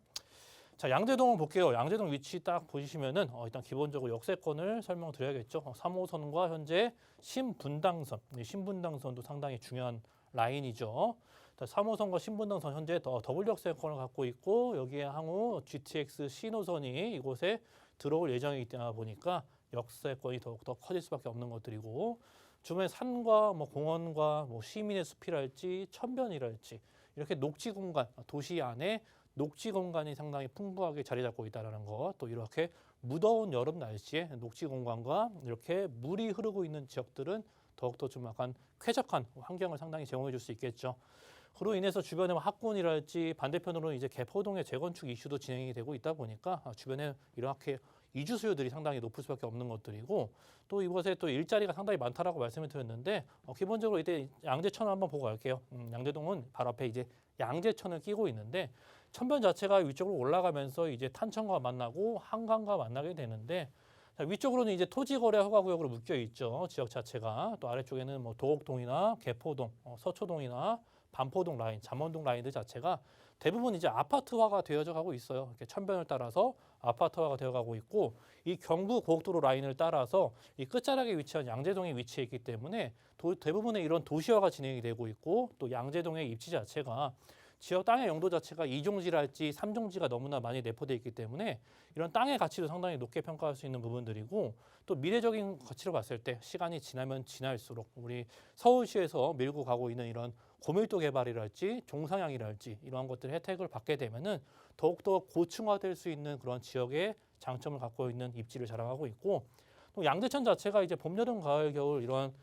자, 양재동을 볼게요. 양재동 위치 딱 보시면은 일단 기본적으로 역세권을 설명드려야겠죠. 3호선과 현재 신분당선, 신분당선도 상당히 중요한 라인이죠. 3호선과 신분당선 현재 더블 역세권을 갖고 있고 여기에 향후 GTX C 노선이 이곳에 들어올 예정이다 보니까 역세권이 더욱더 커질 수밖에 없는 것들이고 주변에 산과 공원과 시민의 숲이랄지 천변이랄지 이렇게 녹지 공간, 도시 안에 녹지 공간이 상당히 풍부하게 자리 잡고 있다는 것, 또 이렇게 무더운 여름 날씨에 녹지 공간과 이렇게 물이 흐르고 있는 지역들은 더욱더 좀 약간 쾌적한 환경을 상당히 제공해 줄 수 있겠죠. 그로 인해서 주변에 학군이랄지 반대편으로는 이제 개포동의 재건축 이슈도 진행이 되고 있다 보니까 주변에 이렇게 이주 수요들이 상당히 높을 수밖에 없는 것들이고 또 이곳에 또 일자리가 상당히 많다라고 말씀을 드렸는데 기본적으로 이때 양재천을 한번 보고 갈게요. 양재동은 바로 앞에 이제 양재천을 끼고 있는데 천변 자체가 위쪽으로 올라가면서 이제 탄천과 만나고 한강과 만나게 되는데 자, 위쪽으로는 이제 토지거래 허가구역으로 묶여 있죠. 지역 자체가 또 아래쪽에는 도곡동이나 개포동, 서초동이나 반포동 라인, 잠원동 라인들 자체가 대부분 이제 아파트화가 되어져 가고 있어요. 이렇게 천변을 따라서 아파트화가 되어 가고 있고 이 경부 고속도로 라인을 따라서 이 끝자락에 위치한 양재동에 위치해 있기 때문에 대부분의 이런 도시화가 진행이 되고 있고 또 양재동의 입지 자체가 지역 땅의 용도 자체가 2종지랄지 3종지가 너무나 많이 내포되어 있기 때문에 이런 땅의 가치도 상당히 높게 평가할 수 있는 부분들이고 또 미래적인 가치로 봤을 때 시간이 지나면 지날수록 우리 서울시에서 밀고 가고 있는 이런 고밀도 개발이랄지 종상향이랄지 이러한 것들 혜택을 받게 되면은 더욱더 고층화될 수 있는 그런 지역의 장점을 갖고 있는 입지를 자랑하고 있고 또 양재천 자체가 이제 봄, 여름, 가을, 겨울 이런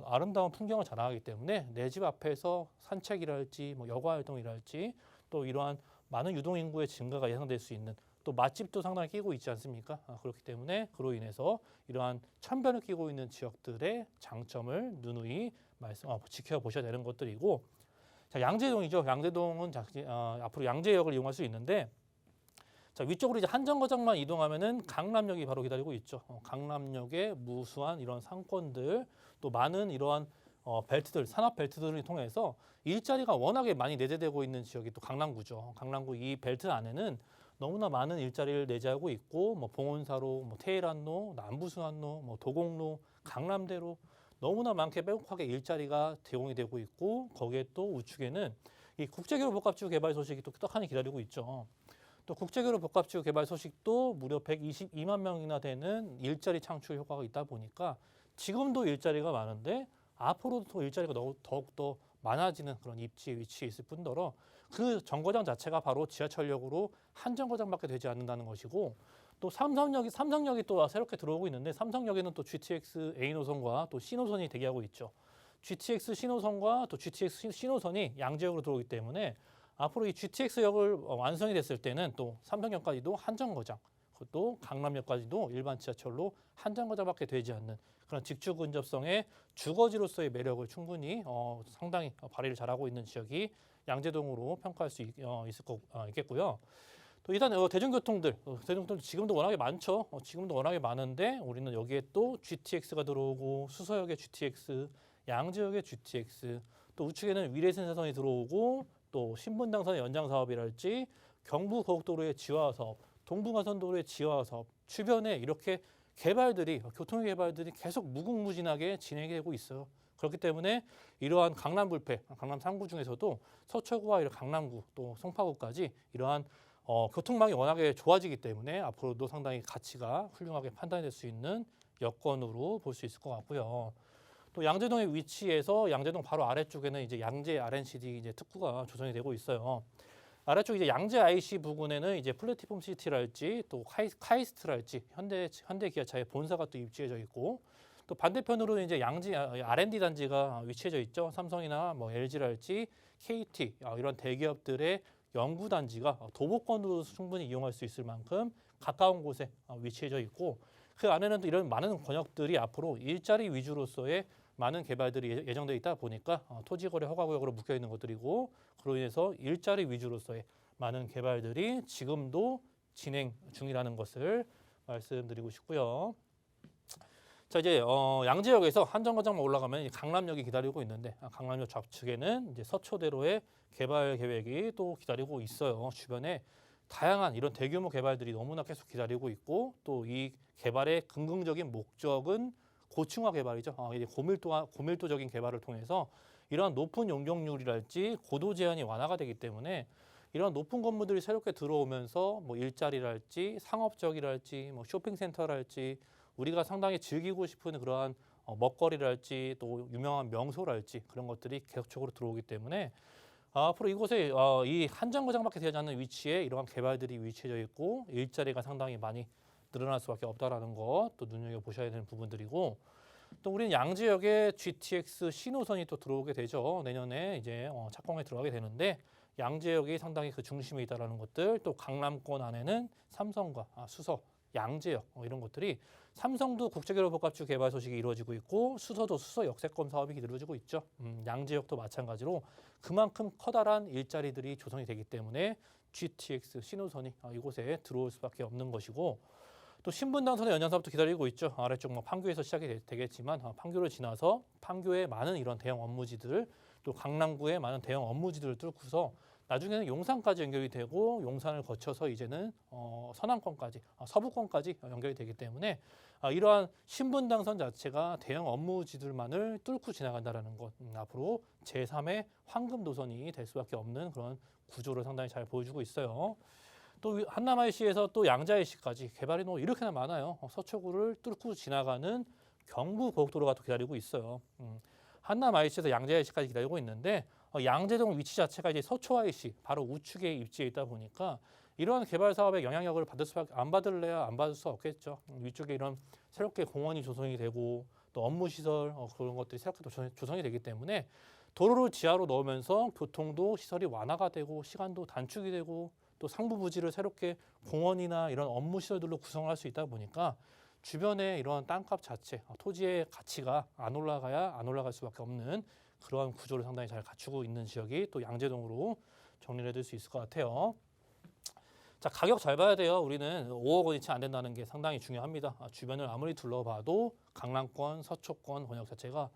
아름다운 풍경을 자랑하기 때문에 내 집 앞에서 산책이랄지 뭐 여가 활동이랄지 또 이러한 많은 유동 인구의 증가가 예상될 수 있는 또 맛집도 상당히 끼고 있지 않습니까? 그렇기 때문에 그로 인해서 이러한 천변을 끼고 있는 지역들의 장점을 누누이 지켜보셔야 되는 것들이고, 자, 양재동이죠. 양재동은 앞으로 양재역을 이용할 수 있는데, 자, 위쪽으로 이제 한정거장만 이동하면은 강남역이 바로 기다리고 있죠. 강남역의 무수한 이런 상권들, 또 많은 이러한 벨트들, 산업 벨트들을 통해서 일자리가 워낙에 많이 내재되고 있는 지역이 또 강남구죠. 강남구 이 벨트 안에는 너무나 많은 일자리를 내재하고 있고, 뭐 봉온사로, 뭐 테헤란로, 남부순환로, 뭐 도곡로, 강남대로 너무나 많게 빼곡하게 일자리가 제공이 되고 있고, 거기에 또 우측에는 이 국제교류 복합지구 개발 소식이 또 떡하니 기다리고 있죠. 또 국제교류 복합지구 개발 소식도 무려 122만 명이나 되는 일자리 창출 효과가 있다 보니까 지금도 일자리가 많은데 앞으로도 또 일자리가 더욱더 많아지는 그런 입지에 위치해 있을 뿐더러 그 정거장 자체가 바로 지하철역으로 한 정거장밖에 되지 않는다는 것이고, 또 삼성역이 또 새롭게 들어오고 있는데 삼성역에는 또 GTX A 노선과 또 C 노선이 대기하고 있죠. GTX C 노선과 또 GTX C 노선이 양재역으로 들어오기 때문에 앞으로 이 GTX역을 완성이 됐을 때는 또 삼성역까지도 한 정거장, 또 강남역까지도 일반 지하철로 한 정거장밖에 되지 않는 그런 직주 근접성의 주거지로서의 매력을 충분히 상당히 발휘를 잘하고 있는 지역이 양재동으로 평가할 수 있겠고요. 또 일단 대중교통들 지금도 워낙에 많죠. 지금도 워낙에 많은데 우리는 여기에 또 GTX가 들어오고 수서역의 GTX, 양재역의 GTX, 또 우측에는 위례신사선이 들어오고 또 신분당선의 연장 사업이랄지 경부고속도로의 지화 사업, 동부가선도로의 지화 사업 주변에 이렇게 교통 개발들이 계속 무궁무진하게 진행되고 있어요. 그렇기 때문에 이러한 강남 불패, 강남 3구 중에서도 서초구와 이런 강남구 또 송파구까지 이러한 교통망이 워낙에 좋아지기 때문에 앞으로도 상당히 가치가 훌륭하게 판단이 될 수 있는 여건으로 볼 수 있을 것 같고요. 또 양재동의 위치에서 양재동 바로 아래쪽에는 이제 양재 R&CD 이제 특구가 조성이 되고 있어요. 아래쪽 이제 양재 IC 부근에는 이제 플랫폼 시티랄지 또 카이스트랄지 현대기아차의 본사가 또 위치해져 있고, 또 반대편으로 이제 양재 R&D 단지가 위치해져 있죠. 삼성이나 뭐 LG랄지 KT 이런 대기업들의 연구 단지가 도보권으로 충분히 이용할 수 있을 만큼 가까운 곳에 위치해져 있고, 그 안에는 또 이런 많은 권역들이 앞으로 일자리 위주로서의 많은 개발들이 예정돼 있다 보니까 토지거래 허가구역으로 묶여 있는 것들이고, 그로 인해서 일자리 위주로서의 많은 개발들이 지금도 진행 중이라는 것을 말씀드리고 싶고요. 자, 이제 양재역에서 한 정거장만 올라가면 강남역이 기다리고 있는데, 강남역 좌측에는 이제 서초대로의 개발 계획이 또 기다리고 있어요. 주변에 다양한 이런 대규모 개발들이 너무나 계속 기다리고 있고, 또 이 개발의 긍정적인 목적은 고층화 개발이죠. 이제 고밀도적인 개발을 통해서 이러한 높은 용적률이랄지 고도 제한이 완화가 되기 때문에 이런 높은 건물들이 새롭게 들어오면서 뭐 일자리랄지 상업적이랄지 뭐 쇼핑센터랄지 우리가 상당히 즐기고 싶은 그러한 먹거리랄지 또 유명한 명소랄지 그런 것들이 계속적으로 들어오기 때문에 앞으로 이곳에 이 한 정거장밖에 되지 않는 위치에 이러한 개발들이 위치해져 있고 일자리가 상당히 많이 늘어날 수밖에 없다라는 것 또 눈여겨보셔야 되는 부분들이고, 또 우리는 양재역에 GTX 신호선이 또 들어오게 되죠. 내년에 이제 착공에 들어가게 되는데 양재역이 상당히 그 중심에 있다라는 것들, 또 강남권 안에는 삼성과 수서, 양재역 이런 것들이 삼성도 국제교류 복합지구 개발 소식이 이루어지고 있고 수서도 수서 역세권 사업이 이루어지고 있죠. 양재역도 마찬가지로 그만큼 커다란 일자리들이 조성이 되기 때문에 GTX 신호선이 이곳에 들어올 수밖에 없는 것이고, 또 신분당선의 연장 사업도 기다리고 있죠. 아래쪽 뭐 판교에서 시작이 되겠지만 판교를 지나서 판교의 많은 이런 대형 업무지들, 또 강남구의 많은 대형 업무지들을 뚫고서 나중에는 용산까지 연결이 되고 용산을 거쳐서 이제는 서남권까지, 서부권까지 연결이 되기 때문에 이러한 신분당선 자체가 대형 업무지들만을 뚫고 지나간다는 것, 앞으로 제3의 황금 노선이 될 수밖에 없는 그런 구조를 상당히 잘 보여주고 있어요. 또 한남 IC에서 또 양재 IC까지 개발이 이렇게나 많아요. 서초구를 뚫고 지나가는 경부 고속도로가 또 기다리고 있어요. 한남 IC에서 양재 IC까지 기다리고 있는데 양재동 위치 자체가 이제 서초 IC 바로 우측에 입지해 있다 보니까 이러한 개발 사업의 영향력을 받을 수밖에 안 받을 수 없겠죠. 위쪽에 이런 새롭게 공원이 조성이 되고 또 업무 시설 그런 것들이 새롭게 또 조성이 되기 때문에 도로를 지하로 넣으면서 교통도 시설이 완화가 되고 시간도 단축이 되고 또 상부 부지를 새롭게 공원이나 이런 업무 시설들로 구성을 할 수 있다 보니까 주변에 이런 땅값 자체, 토지의 가치가 안 올라갈 수밖에 없는 그러한 구조를 상당히 잘 갖추고 있는 지역이 또 양재동으로 정리를 해둘 수 있을 것 같아요. 자, 가격 잘 봐야 돼요. 우리는 5억 원이 채 안 된다는 게 상당히 중요합니다. 주변을 아무리 둘러봐도 강남권, 서초권 권역 자체가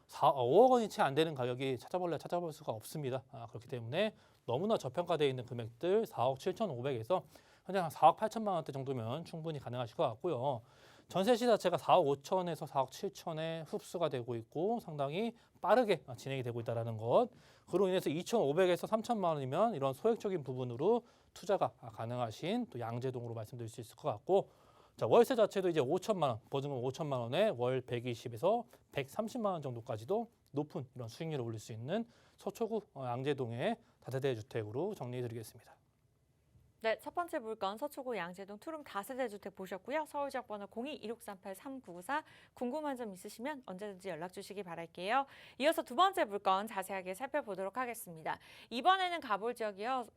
5억 원이 채 안 되는 가격이 찾아볼 수가 없습니다. 그렇기 때문에 너무나 저평가되어 있는 금액들 4억 7,500에서 현재 한 4억 8천만 원대 정도면 충분히 가능하실 것 같고요. 전세시 자체가 4억 5천에서 4억 7천에 흡수가 되고 있고 상당히 빠르게 진행이 되고 있다는 것. 그로 인해서 2,500에서 3천만 원이면 이런 소액적인 부분으로 투자가 가능하신 또 양재동으로 말씀드릴 수 있을 것 같고, 자, 월세 자체도 이제 5천만 원, 보증금 5천만 원에 월 120에서 130만 원 정도까지도 높은 이런 수익률을 올릴 수 있는 서초구 양재동의 다세대 주택으로 정리해드리겠습니다. 네, 첫 번째 물건 서초구 양재동 투룸 다세대 주택 보셨고요. 서울 지역 번호 02-1638-3994 궁금한 점 있으시면 언제든지 연락 주시기 바랄게요. 이어서 두 번째 물건 자세하게 살펴보도록 하겠습니다. 이번에는 가볼 지역이요.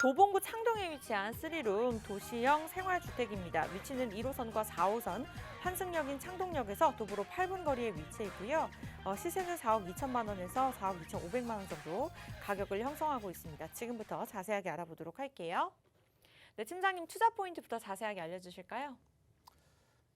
도봉구 창동에 위치한 3룸 도시형 생활주택입니다. 위치는 1호선과 4호선 환승역인 창동역에서 도보로 8분 거리에 위치해 있고요. 시세는 4억 2천만 원에서 4억 2,500만 원 정도 가격을 형성하고 있습니다. 지금부터 자세하게 알아보도록 할게요. 네, 팀장님 투자 포인트부터 자세하게 알려주실까요?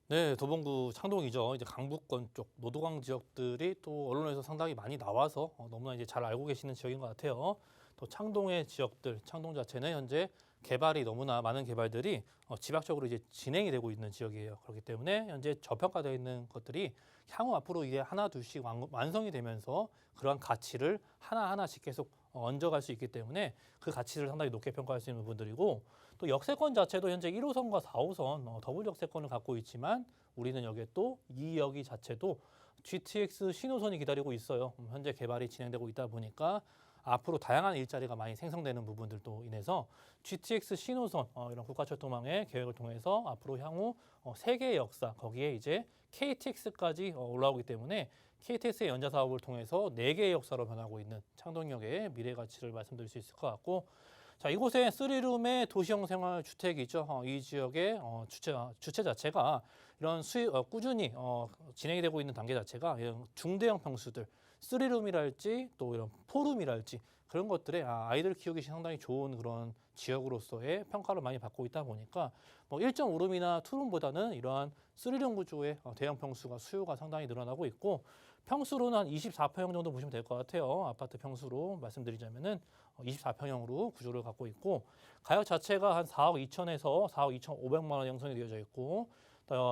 네, 도봉구 창동이죠. 이제 강북권 쪽 노도강 지역들이 또 언론에서 상당히 많이 나와서 너무나 이제 잘 알고 계시는 지역인 것 같아요. 또 창동의 지역들, 창동 자체는 현재 개발이 너무나 많은 개발들이 지박적으로 이제 진행이 되고 있는 지역이에요. 그렇기 때문에 현재 저평가되어 있는 것들이 향후 앞으로 이게 하나 둘씩 완성이 되면서 그러한 가치를 하나하나씩 계속 얹어갈 수 있기 때문에 그 가치를 상당히 높게 평가할 수 있는 부분들이고, 또 역세권 자체도 현재 1호선과 4호선 더블 역세권을 갖고 있지만 우리는 여기에 또 2여기 자체도 GTX 신호선이 기다리고 있어요. 현재 개발이 진행되고 있다 보니까 앞으로 다양한 일자리가 많이 생성되는 부분들도 인해서 GTX 신호선 이런 국가철도망의 계획을 통해서 앞으로 향후 세계의 역사 거기에 이제 KTX까지 올라오기 때문에 KTX의 연자 사업을 통해서 4개의 역사로 변하고 있는 창동역의 미래 가치를 말씀드릴 수 있을 것 같고, 자, 이곳에 3룸의 도시형 생활 주택이죠. 이 지역의 주체 자체가 이런 꾸준히 진행이 되고 있는 단계 자체가 이런 중대형 평수들 3룸이랄지 또 이런 4룸이랄지 그런 것들에 아이들 키우기 상당히 좋은 그런 지역으로서의 평가를 많이 받고 있다 보니까 1.5룸이나 2룸보다는 이러한 3룸 구조의 대형 평수가 수요가 상당히 늘어나고 있고, 평수로는 한 24평형 정도 보시면 될 것 같아요. 아파트 평수로 말씀드리자면은 24평형으로 구조를 갖고 있고, 가격 자체가 한 4억 2천에서 4억 2,500만 원 형성이 되어져 있고,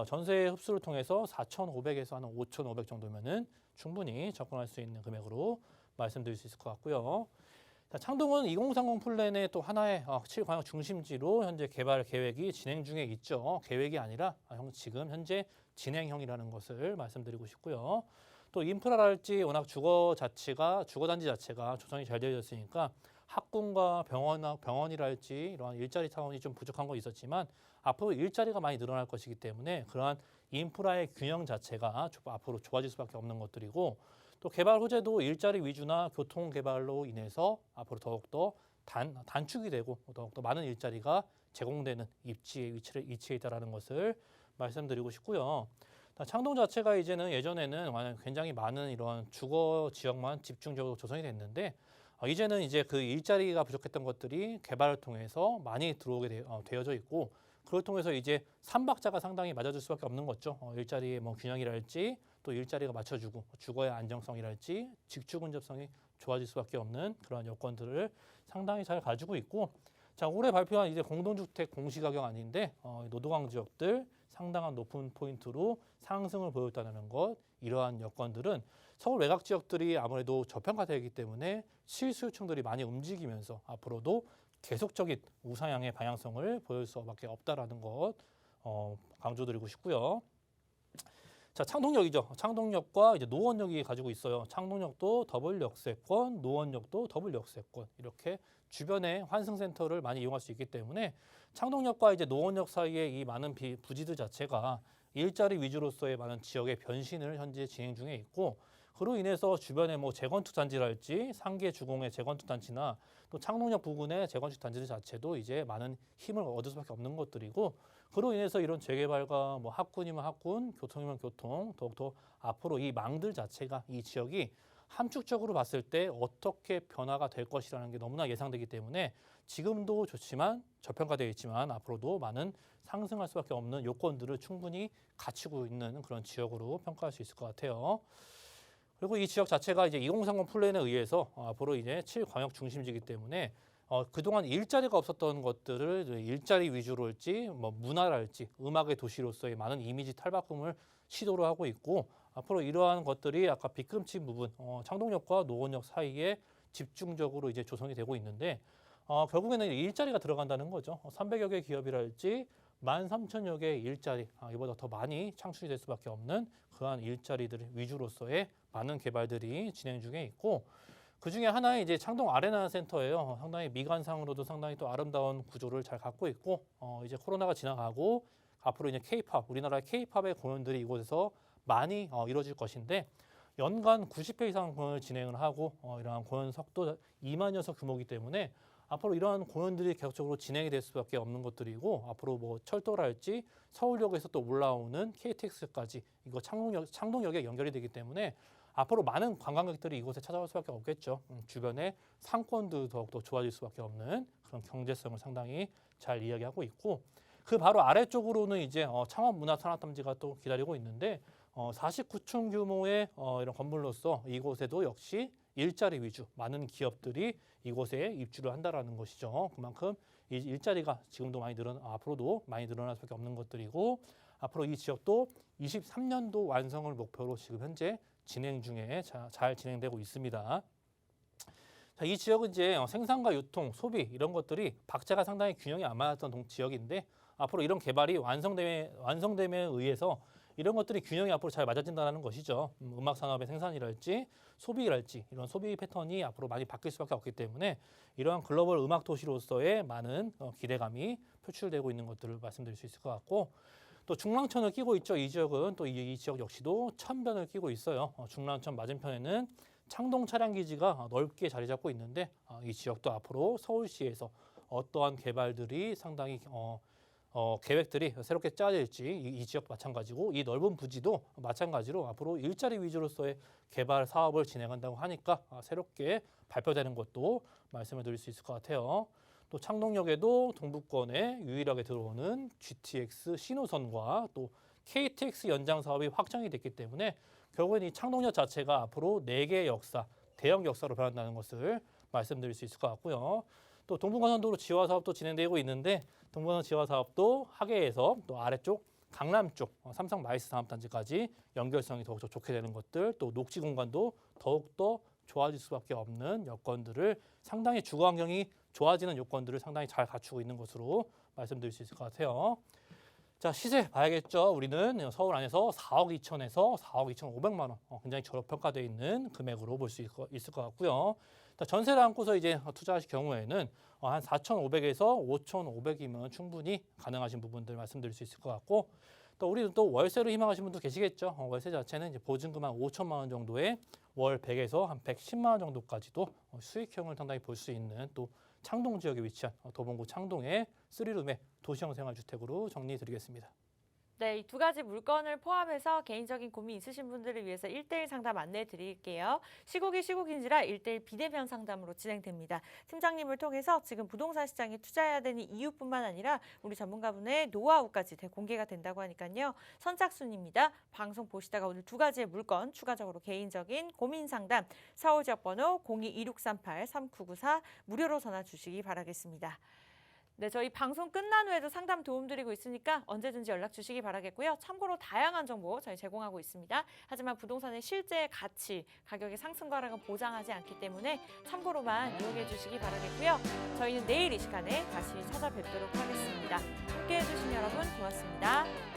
전세 흡수를 통해서 4,500에서 한 5,500 정도면은 충분히 접근할 수 있는 금액으로 말씀드릴 수 있을 것 같고요. 자, 창동은 2030 플랜의 또 하나의 7광역 중심지로 현재 개발 계획이 진행 중에 있죠. 계획이 아니라 지금 현재 진행형이라는 것을 말씀드리고 싶고요. 또 인프라랄지 워낙 주거단지 자체가 조성이 잘 되어 있으니까 학군과 병원이랄지 이러한 일자리 차원이 좀 부족한 건 있었지만 앞으로 일자리가 많이 늘어날 것이기 때문에 그러한 인프라의 균형 자체가 앞으로 좋아질 수밖에 없는 것들이고, 또 개발 호재도 일자리 위주나 교통 개발로 인해서 앞으로 더욱더 단축이 되고 더욱더 많은 일자리가 제공되는 위치에 있다는 것을 말씀드리고 싶고요. 창동 자체가 이제는 예전에는 굉장히 많은 이런 주거 지역만 집중적으로 조성이 됐는데 이제는 이제 그 일자리가 부족했던 것들이 개발을 통해서 많이 들어오게 되어져 있고, 그걸 통해서 이제 3박자가 상당히 맞아줄 수밖에 없는 거죠. 일자리의 균형이랄지 또 일자리가 맞춰주고 주거의 안정성이랄지 직주 근접성이 좋아질 수밖에 없는 그런 여건들을 상당히 잘 가지고 있고, 자, 올해 발표한 이제 공동주택 공시가격 아닌데 노도강 지역들 상당한 높은 포인트로 상승을 보였다는 것, 이러한 여건들은 서울 외곽 지역들이 아무래도 저평가되기 때문에 실수요층들이 많이 움직이면서 앞으로도 계속적인 우상향의 방향성을 보일 수밖에 없다라는 것 강조드리고 싶고요. 자, 창동역이죠. 창동역과 이제 노원역이 가지고 있어요. 창동역도 더블 역세권, 노원역도 더블 역세권, 이렇게 주변에 환승센터를 많이 이용할 수 있기 때문에 창동역과 이제 노원역 사이에 이 많은 부지들 자체가 일자리 위주로서의 많은 지역의 변신을 현재 진행 중에 있고 그로 인해서 주변에 뭐 재건축 단지랄지 상계 주공의 재건축 단지나 또 창동역 부근의 재건축 단지들 자체도 이제 많은 힘을 얻을 수밖에 없는 것들이고 그로 인해서 이런 재개발과 뭐 학군이면 학군, 교통이면 교통 더욱더 앞으로 이 망들 자체가 이 지역이 함축적으로 봤을 때 어떻게 변화가 될 것이라는 게 너무나 예상되기 때문에 지금도 좋지만 저평가되어 있지만 앞으로도 많은 상승할 수밖에 없는 요건들을 충분히 갖추고 있는 그런 지역으로 평가할 수 있을 것 같아요. 그리고 이 지역 자체가 이제 2030 플랜에 의해서 앞으로 이제 7광역 중심지이기 때문에 그동안 일자리가 없었던 것들을 일자리 위주로일지 뭐 문화랄지 음악의 도시로서의 많은 이미지 탈바꿈을 시도를 하고 있고 앞으로 이러한 것들이 아까 빗금친 부분 창동역과 노원역 사이에 집중적으로 이제 조성이 되고 있는데 결국에는 일자리가 들어간다는 거죠. 300여 개 기업이랄지 13,000여 개의 일자리 이보다 더 많이 창출이 될 수밖에 없는 그러한 일자리들 위주로서의 많은 개발들이 진행 중에 있고 그 중에 하나의 이제 창동 아레나 센터예요. 상당히 미관상으로도 상당히 또 아름다운 구조를 잘 갖고 있고 이제 코로나가 지나가고 앞으로 이제 K-팝 우리나라 K-팝의 공연들이 이곳에서 많이 이루어질 것인데 연간 90회 이상 공연을 진행을 하고 이러한 공연석도 2만여 석 규모이기 때문에 앞으로 이러한 공연들이 계속적으로 진행이 될 수밖에 없는 것들이고 앞으로 뭐 철도랄지 서울역에서 또 올라오는 KTX까지 이거 창동역에 연결이 되기 때문에 앞으로 많은 관광객들이 이곳에 찾아올 수밖에 없겠죠. 주변의 상권도 더욱더 좋아질 수밖에 없는 그런 경제성을 상당히 잘 이야기하고 있고 그 바로 아래쪽으로는 이제 창원문화산업단지가 또 기다리고 있는데 49층 규모의 이런 건물로서 이곳에도 역시 일자리 위주 많은 기업들이 이곳에 입주를 한다라는 것이죠. 그만큼 이 일자리가 지금도 앞으로도 많이 늘어날 수밖에 없는 것들이고 앞으로 이 지역도 23년도 완성을 목표로 지금 현재 진행 중에 잘 진행되고 있습니다. 자, 이 지역은 이제 생산과 유통, 소비 이런 것들이 박자가 상당히 균형이 안 맞았던 지역인데 앞으로 이런 개발이 완성됨에 의해서 이런 것들이 균형이 앞으로 잘 맞아진다는 것이죠. 음악 산업의 생산이랄지 소비랄지 이런 소비 패턴이 앞으로 많이 바뀔 수밖에 없기 때문에 이러한 글로벌 음악 도시로서의 많은 기대감이 표출되고 있는 것들을 말씀드릴 수 있을 것 같고 또 중랑천을 끼고 있죠. 이 지역은 또 이 지역 역시도 천변을 끼고 있어요. 중랑천 맞은편에는 창동 차량기지가 넓게 자리 잡고 있는데 이 지역도 앞으로 서울시에서 어떠한 개발들이 상당히 계획들이 새롭게 짜질지 이 지역 마찬가지고 이 넓은 부지도 마찬가지로 앞으로 일자리 위주로서의 개발 사업을 진행한다고 하니까 새롭게 발표되는 것도 말씀을 드릴 수 있을 것 같아요. 또 창동역에도 동부권에 유일하게 들어오는 GTX 신호선과 또 KTX 연장 사업이 확정이 됐기 때문에 결국엔 이 창동역 자체가 앞으로 4개의 역사, 대형 역사로 변한다는 것을 말씀드릴 수 있을 것 같고요. 또 동부간선도로 지화 사업도 진행되고 있는데 동부간선 지화 사업도 하계에서 또 아래쪽 강남 쪽 삼성 마이스 산업단지까지 연결성이 더욱더 좋게 되는 것들 또 녹지 공간도 더욱더 좋아질 수밖에 없는 여건들을 상당히 주거 환경이 좋아지는 요건들을 상당히 잘 갖추고 있는 것으로 말씀드릴 수 있을 것 같아요. 자, 시세 봐야겠죠. 우리는 서울 안에서 4억 2천에서 4억 2,500만 원 굉장히 저평가되어 있는 금액으로 볼 수 있을 것 같고요. 전세를 안고서 이제 투자하실 경우에는 한 4,500에서 5,500이면 충분히 가능하신 부분들 말씀드릴 수 있을 것 같고 또 우리는 또 월세로 희망하시는 분도 계시겠죠. 월세 자체는 이제 보증금 한 5천만 원 정도에 월 100에서 한 110만 원 정도까지도 수익형을 상당히 볼 수 있는 또 창동 지역에 위치한 도봉구 창동의 3룸의 도시형 생활주택으로 정리해드리겠습니다. 네, 이 두 가지 물건을 포함해서 개인적인 고민 있으신 분들을 위해서 1:1 상담 안내해 드릴게요. 시국이 시국인지라 1:1 비대면 상담으로 진행됩니다. 팀장님을 통해서 지금 부동산 시장에 투자해야 되는 이유뿐만 아니라 우리 전문가분의 노하우까지 공개가 된다고 하니까요. 선착순입니다. 방송 보시다가 오늘 두 가지의 물건 추가적으로 개인적인 고민 상담 서울 지역 번호 02-2638-3994 무료로 전화 주시기 바라겠습니다. 네, 저희 방송 끝난 후에도 상담 도움드리고 있으니까 언제든지 연락 주시기 바라겠고요. 참고로 다양한 정보 저희 제공하고 있습니다. 하지만 부동산의 실제 가치, 가격의 상승과 하락은 보장하지 않기 때문에 참고로만 이용해 주시기 바라겠고요. 저희는 내일 이 시간에 다시 찾아뵙도록 하겠습니다. 함께해 주신 여러분 고맙습니다.